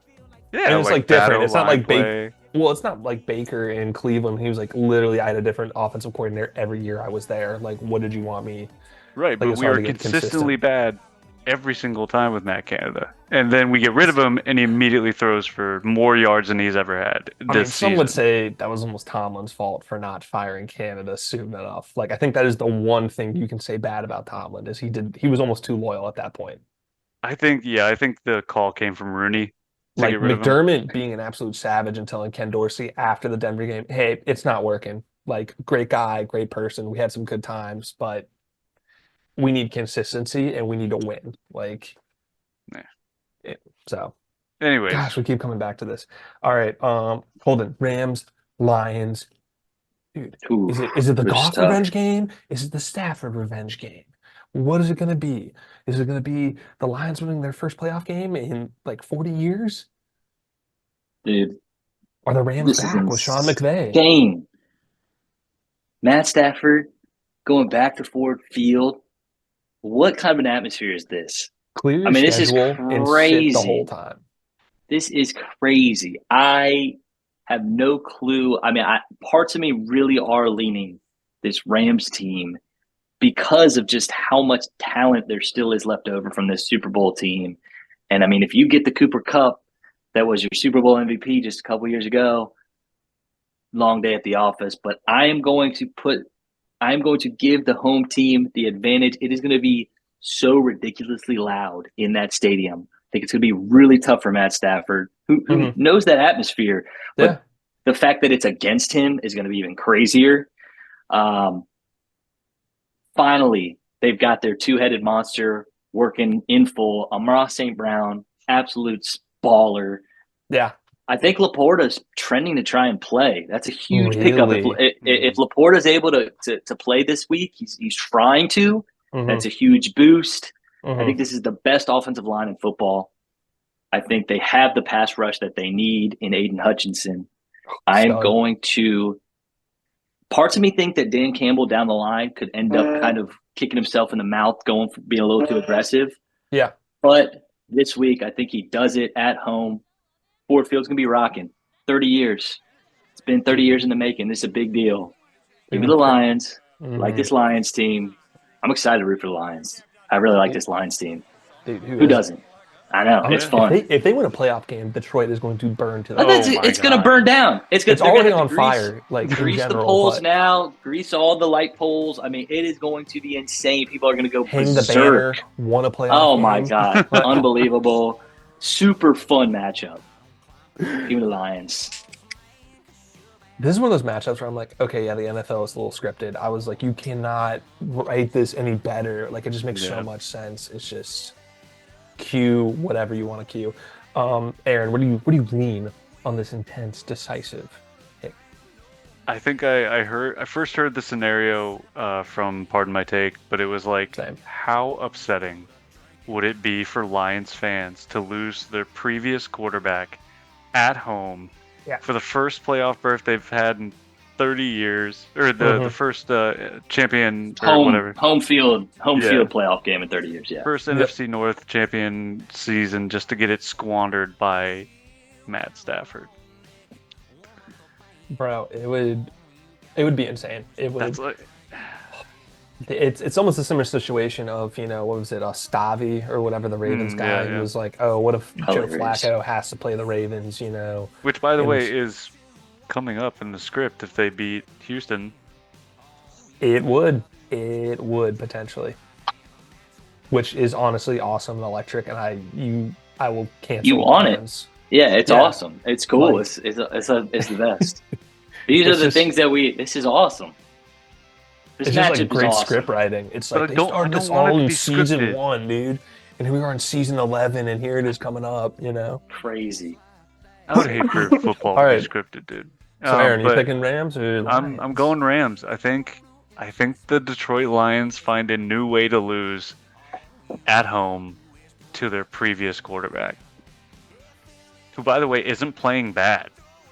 Yeah, and it's like different. It's not like Baker. Well, it's not like Baker in Cleveland. He was like literally, I had a different offensive coordinator every year I was there. Like, what did you want me? Right, like, but we were consistently bad every single time with Matt Canada, and then we get rid of him, and he immediately throws for more yards than he's ever had this season. Some would say that was almost Tomlin's fault for not firing Canada soon enough. Like, I think that is the one thing you can say bad about Tomlin is he was almost too loyal at that point. I think the call came from Rooney. Like McDermott being an absolute savage and telling Ken Dorsey after the Denver game, hey, it's not working. Like, great guy, great person. We had some good times, but we need consistency and we need to win. Like, so. Anyways. Gosh, we keep coming back to this. All right, Holden, Rams, Lions. Dude, is it the Goff revenge game? Is it the Stafford revenge game? What is it going to be? Is it going to be the Lions winning their first playoff game in like 40 years? Dude. Are the Rams back with Sean McVay? Game. Matt Stafford going back to Ford Field. What kind of an atmosphere is this? Clear your this is schedule and sit the whole time. This is crazy. I have no clue. Parts of me really are leaning this Rams team because of just how much talent there still is left over from this Super Bowl team. And if you get the Cooper Kupp, that was your Super Bowl MVP just a couple years ago, long day at the office. But I am going to put I'm going to give the home team the advantage. It is going to be so ridiculously loud in that stadium. I think it's going to be really tough for Matt Stafford, who knows that atmosphere. But the fact that it's against him is going to be even crazier. Finally, they've got their two-headed monster working in full. Amon-Ra St. Brown, absolute baller. Yeah. I think Laporta's trending to try and play. That's a huge pickup. If Laporta's able to play this week, he's trying to. That's a huge boost. I think this is the best offensive line in football. I think they have the pass rush that they need in Aiden Hutchinson. I am going to – parts of me think that Dan Campbell down the line could end up kind of kicking himself in the mouth, going for being a little too aggressive. Yeah. But this week, I think he does it at home. Ford Field's going to be rocking. 30 years. It's been 30 years in the making. This is a big deal. Give me the Lions. Like this Lions team. I'm excited to root for the Lions. I really like this Lions team. Dude, who doesn't? I know. It's fun. If they win a playoff game, Detroit is going to burn to the It's going to burn down. It's already on fire. Like grease in general, the poles now. Grease all the light poles. I mean, it is going to be insane. People are going to go hang berserk. The banner, won a playoff Oh, game. my God. Unbelievable. Super fun matchup. Give me the Lions. This is one of those matchups where I'm like, okay, yeah, the NFL is a little scripted. I was like, you cannot write this any better. Like, it just makes so much sense. It's just cue whatever you want to cue. Aaron, what do you lean on this intense, decisive pick? I think I first heard the scenario from Pardon My Take, but it was like, how upsetting would it be for Lions fans to lose their previous quarterback at home for the first playoff berth they've had in 30 years, or the first champion or whatever. Home field playoff game in 30 years, First NFC North champion season, just to get it squandered by Matt Stafford. Bro, it would be insane. It would. It's almost a similar situation of, what was it, Stavi or whatever, the Ravens guy. He was like, oh, what if Joe Flacco has to play the Ravens, Which, by the way, is coming up in the script if they beat Houston. It would potentially. Which is honestly awesome and electric, and I will cancel. You want it? Yeah, it's awesome. It's cool. It's the best. These are the things that this is awesome. This it's just like great script writing. It's like they started this all in season 1, dude. And here we are in season 11, and here it is coming up, Crazy. I would hate for football to be scripted, dude. So Aaron, you picking Rams or Lions? I'm going Rams. I think the Detroit Lions find a new way to lose at home to their previous quarterback, who, by the way, isn't playing bad.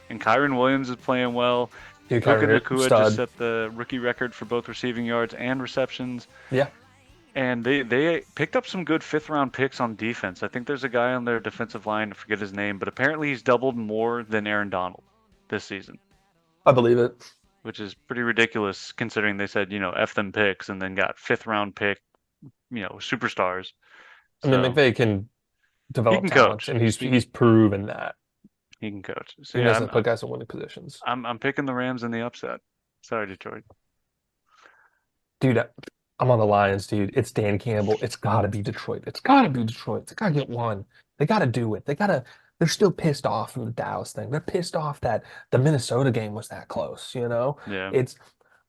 And Kyron Williams is playing well. Puka Nacua just set the rookie record for both receiving yards and receptions. Yeah. And they picked up some good fifth-round picks on defense. I think there's a guy on their defensive line, I forget his name, but apparently he's doubled more than Aaron Donald this season. I believe it. Which is pretty ridiculous considering they said, F them picks and then got fifth-round pick, superstars. I mean, McVay can develop talent, and he's proven that. He can coach. So he doesn't put guys in winning positions. I'm picking the Rams in the upset. Sorry, Detroit. Dude, I'm on the Lions, dude. It's Dan Campbell. It's got to be Detroit. It's got to be Detroit. They got to get one. They got to do it. They're still pissed off from the Dallas thing. They're pissed off that the Minnesota game was that close, Yeah.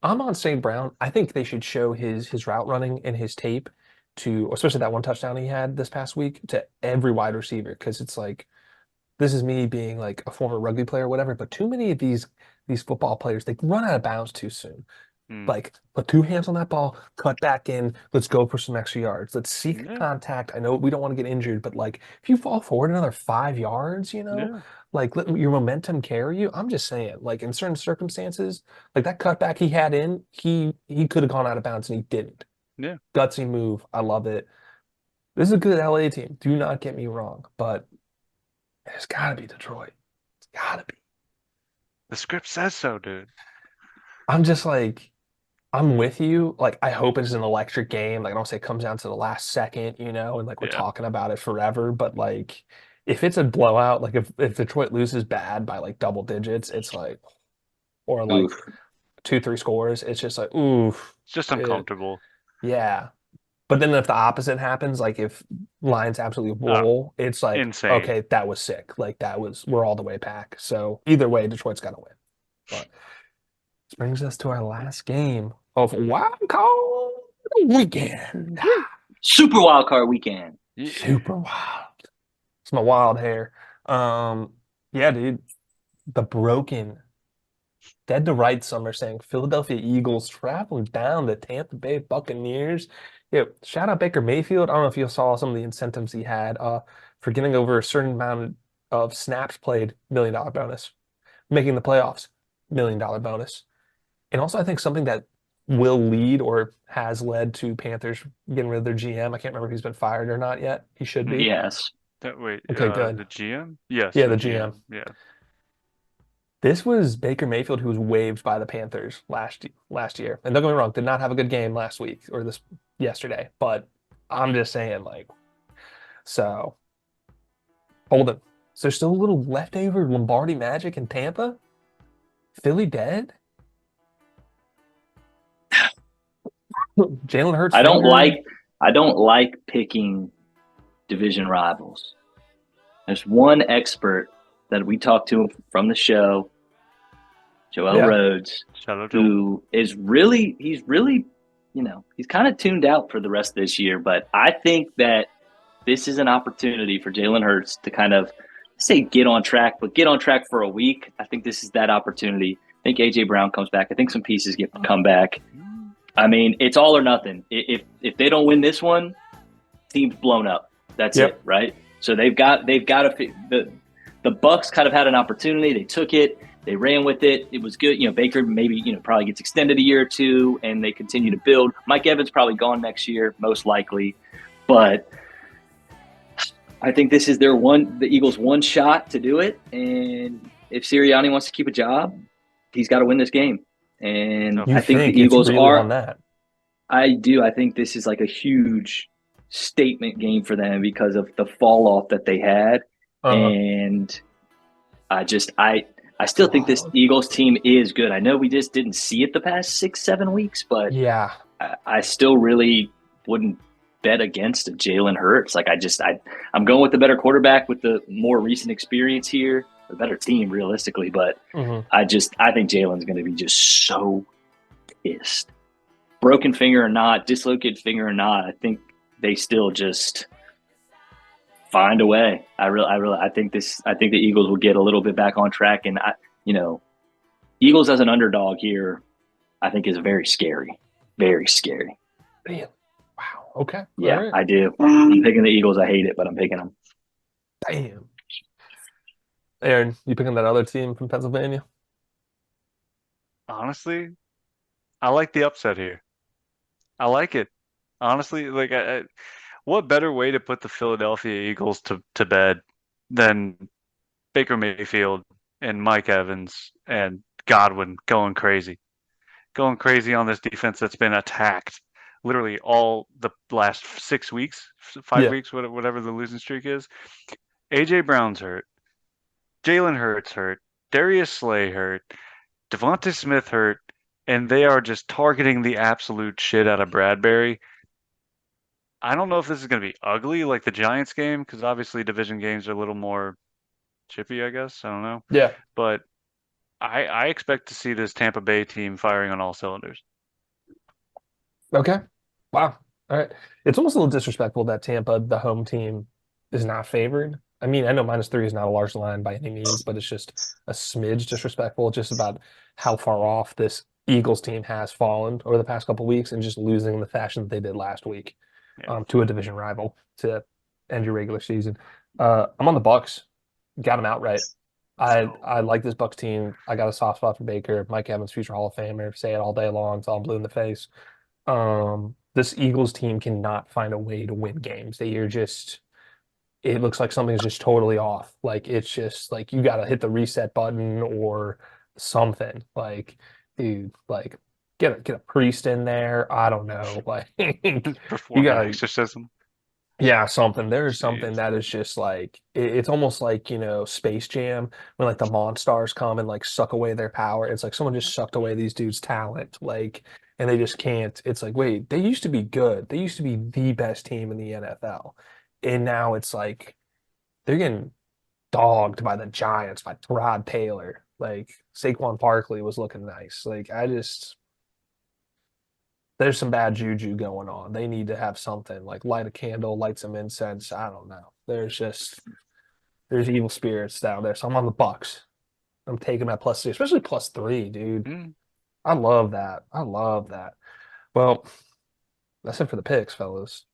I'm on St. Brown. I think they should show his route running and his tape to, especially that one touchdown he had this past week, to every wide receiver, because it's like, this is me being like a former rugby player or whatever, but too many of these football players, they run out of bounds too soon. Like, put two hands on that ball, cut back in, let's go for some extra yards. Let's seek contact. I know we don't want to get injured, but like, if you fall forward another 5 yards, like, let your momentum carry you. I'm just saying, like, in certain circumstances, like that cutback he had in, he could have gone out of bounds and he didn't. Yeah. Gutsy move. I love it. This is a good LA team. Do not get me wrong, but it's got to be Detroit. It's got to be. The script says so, dude. I'm just like, I'm with you. Like, I hope it's an electric game. Like, I don't say it comes down to the last second, and like we're talking about it forever. But like, if it's a blowout, like if Detroit loses bad by like double digits, it's like, or like 2-3 scores, it's just like, oof. It's just uncomfortable. Yeah. But then if the opposite happens, like if Lions absolutely roll, it's like, Insane. okay, that was sick. Like we're all the way back. So either way, Detroit's got to win. But this brings us to our last game of Wild Card Weekend. Super wild card weekend. Yeah. Super wild. It's my wild hair. Yeah, dude. The broken dead to rights, some are saying Philadelphia Eagles traveling down the Tampa Bay Buccaneers. Yeah, shout out Baker Mayfield. I don't know if you saw some of the incentives he had for getting over a certain amount of snaps played, $1 million bonus. Making the playoffs, $1 million bonus. And also, I think something that will lead or has led to Panthers getting rid of their GM. I can't remember if he's been fired or not yet. He should be. Yes. Wait, Okay, good. the GM? Yes, Yeah, the the GM. Yeah. This was Baker Mayfield who was waived by the Panthers last year. And don't get me wrong, did not have a good game last week or yesterday. But I'm just saying, like, so Holden. So there's still a little leftover Lombardi magic in Tampa? Philly dead? Jalen Hurts. I don't like picking division rivals. There's one expert that we talked to from the show, Joel Rhodes, who is really, he's kind of tuned out for the rest of this year. But I think that this is an opportunity for Jalen Hurts to kind of get on track, but get on track for a week. I think this is that opportunity. I think A.J. Brown comes back. I think some pieces come back. I mean, it's all or nothing. If they don't win this one, team's blown up. That's it, right? So they've got to the Bucks kind of had an opportunity. They took it. They ran with it. It was good. Baker maybe probably gets extended a year or two, and they continue to build. Mike Evans probably gone next year, most likely, but I think this is the Eagles' one shot to do it. And if Sirianni wants to keep a job, he's got to win this game. And I think the Eagles are on that. I do. I think this is like a huge statement game for them because of the fall off that they had. And I still think this Eagles team is good. I know we just didn't see it the past 6-7 weeks, but yeah, I still really wouldn't bet against a Jalen Hurts. Like I'm going with the better quarterback with the more recent experience here, the better team realistically. But I think Jalen's going to be just so pissed. Broken finger or not, dislocated finger or not, I think they still just find a way. I think the Eagles will get a little bit back on track, and Eagles as an underdog here, I think is very scary, very scary. Damn. Wow. Okay. Yeah, right. I do. I'm picking the Eagles. I hate it, but I'm picking them. Damn. Aaron, you picking that other team from Pennsylvania? Honestly, I like the upset here. I like it. Honestly, like what better way to put the Philadelphia Eagles to bed than Baker Mayfield and Mike Evans and Godwin going crazy on this defense that's been attacked literally all the last 6 weeks, 5 weeks, whatever the losing streak is. A.J. Brown's hurt. Jalen Hurts hurt. Darius Slay hurt. Devonta Smith hurt. And they are just targeting the absolute shit out of Bradbury. I don't know if this is going to be ugly like the Giants game, because obviously division games are a little more chippy, I guess. I don't know. Yeah. But I expect to see this Tampa Bay team firing on all cylinders. Okay. Wow. All right. It's almost a little disrespectful that Tampa, the home team, is not favored. I mean, I know -3 is not a large line by any means, but it's just a smidge disrespectful just about how far off this Eagles team has fallen over the past couple of weeks and just losing in the fashion that they did last week to a division rival to end your regular season. I'm on the Bucks. Got them outright. I like this Bucks team. I got a soft spot for Baker, Mike Evans, future Hall of Famer. Say it all day long. It's all blue in the face. This Eagles team cannot find a way to win games. It looks like something's just totally off. Like it's just like you got to hit the reset button or something. Like, dude, like get a priest in there. I don't know. Like perform you an got exorcism. Yeah, something. There's something Jeez. that is just like it's almost like, Space Jam when like the Monstars come and like suck away their power. It's like someone just sucked away these dudes' talent, like, and they just can't. It's like, wait, they used to be good. They used to be the best team in the NFL. And now it's like they're getting dogged by the Giants, by Rod Taylor. Like Saquon Barkley was looking nice. Like there's some bad juju going on. They need to have something like light a candle, light some incense. I don't know. There's evil spirits down there. So I'm on the Bucks. I'm taking that +3, especially +3, dude. Mm. I love that. I love that. Well, that's it for the picks, fellas.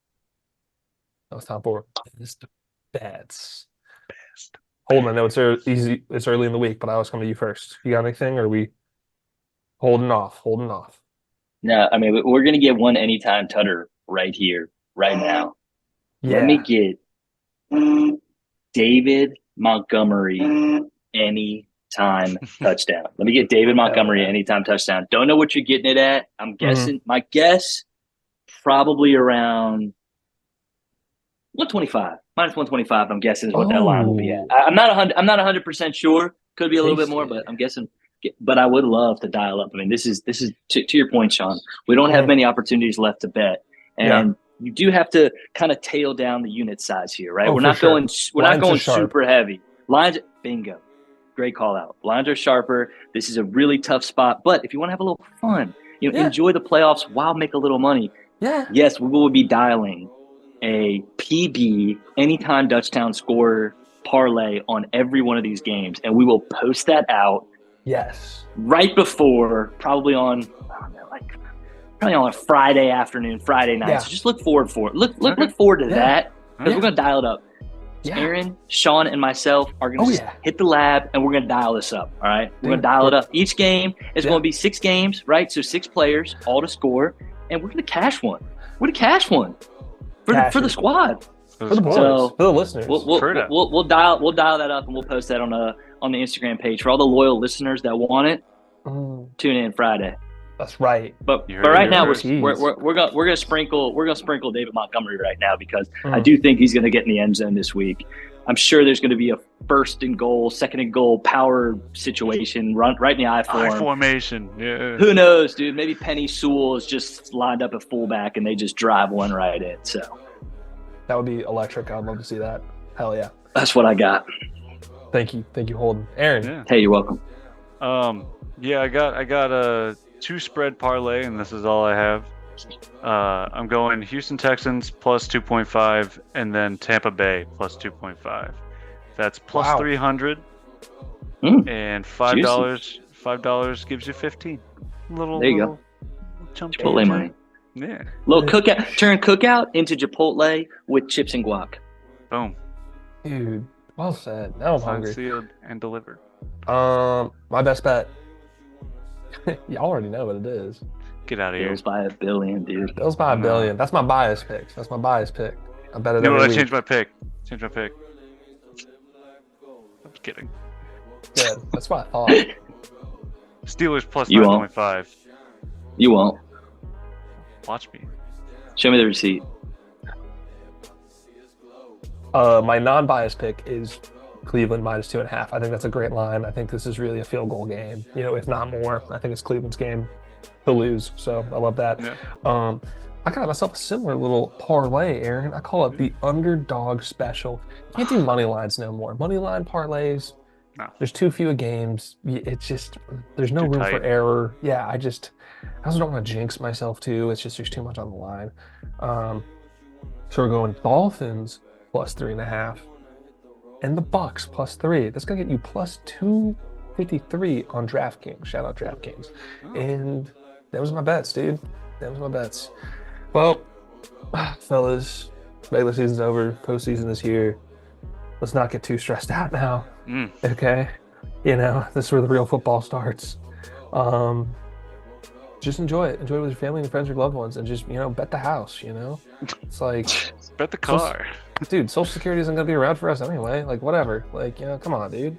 Now it's time for best bets. Best. Hold on, I know easy. It's early in the week, but I was coming to you first. You got anything, or are we holding off? Holding off. No, I mean, we're going to get one anytime tutter right here, right now. Let me Yeah. get David Montgomery anytime touchdown. Let me get David Montgomery anytime touchdown. Don't know what you're getting it at. I'm guessing. My guess, probably around 125, -125. I'm guessing is what that line will be at. I'm not 100% sure. Could be a little bit more, but I'm guessing. But I would love to dial up. I mean, this is to your point, Sean. We don't have many opportunities left to bet, and you do have to kind of tail down the unit size here, right? We're not going super heavy. Lines, bingo, great call out. Lines are sharper. This is a really tough spot, but if you want to have a little fun, enjoy the playoffs while make a little money. Yeah. Yes, we will be dialing a PB anytime touchdown scorer parlay on every one of these games, and we will post that out. Yes. Right before, probably on a Friday afternoon, Friday night. Yeah. So just look forward for it. Look forward to that, because we're gonna dial it up. Yeah. Aaron, Sean, and myself are gonna hit the lab, and we're gonna dial this up. All right, we're gonna dial it up. Each game is going to be 6 games, right? So 6 players, all to score, and we're gonna cash one. We're gonna cash one for the squad. For the boys, so, for the listeners. We'll dial that up, and we'll post that on the Instagram page for all the loyal listeners that want it. Tune in Friday. That's right. But right now we're gonna sprinkle David Montgomery right now, because I do think he's gonna get in the end zone this week. I'm sure there's gonna be a first and goal, second and goal power situation right in the I formation. Yeah. Who knows, dude? Maybe Penny Sewell is just lined up at fullback and they just drive one right in. So that would be electric. I'd love to see that. Hell yeah. That's what I got. Thank you, Holden. Aaron. Yeah. Hey, you're welcome. I got a 2 spread parlay, and this is all I have. I'm going Houston Texans +2.5, and then Tampa Bay +2.5. That's +300, and $5 gives you 15. There you go. Chipotle money. Yeah. Little cookout. Turn cookout into Chipotle with chips and guac. Boom. Dude, well said. Now I'm hungry. Sealed and delivered. My best bet. Y'all already know what it is. Get out of here. Bills by $1 billion, dude. Bills by $1 billion. That's my bias pick. I bet it. I changed my pick. I'm just kidding. Good. That's what I thought. Steelers +9.5. You won't. Watch me. Show me the receipt. My non-bias pick is Cleveland -2.5. I think that's a great line. I think this is really a field goal game, if not more. I think it's Cleveland's game to lose, so I love that. Yeah. I got myself a similar little parlay, Aaron. I call it the underdog special. Can't do money lines no more. Money line parlays, no. There's too few games. It's just, there's no room for error. Yeah, I also don't want to jinx myself too. It's just, there's too much on the line. So we're going Dolphins +3.5. And the Bucks +3. That's gonna get you +253 on DraftKings. Shout out DraftKings. And that was my bets, dude. Well, fellas, regular season's over. Postseason is here. Let's not get too stressed out now. Okay, this is where the real football starts. Just enjoy it. Enjoy it with your family and friends, your loved ones, and just bet the house. It's like bet the car. Dude, Social Security isn't gonna be around for us anyway. Like, whatever. Like, come on, dude.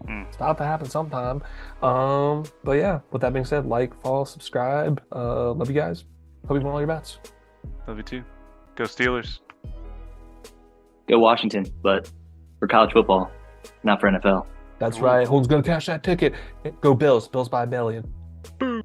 It's about to happen sometime. But yeah, with that being said, like, follow, subscribe. Love you guys. Hope you win all your bets. Love you too. Go Steelers. Go Washington, but for college football, not for NFL. That's right. Who's going to cash that ticket? Go Bills. Bills by $1 million.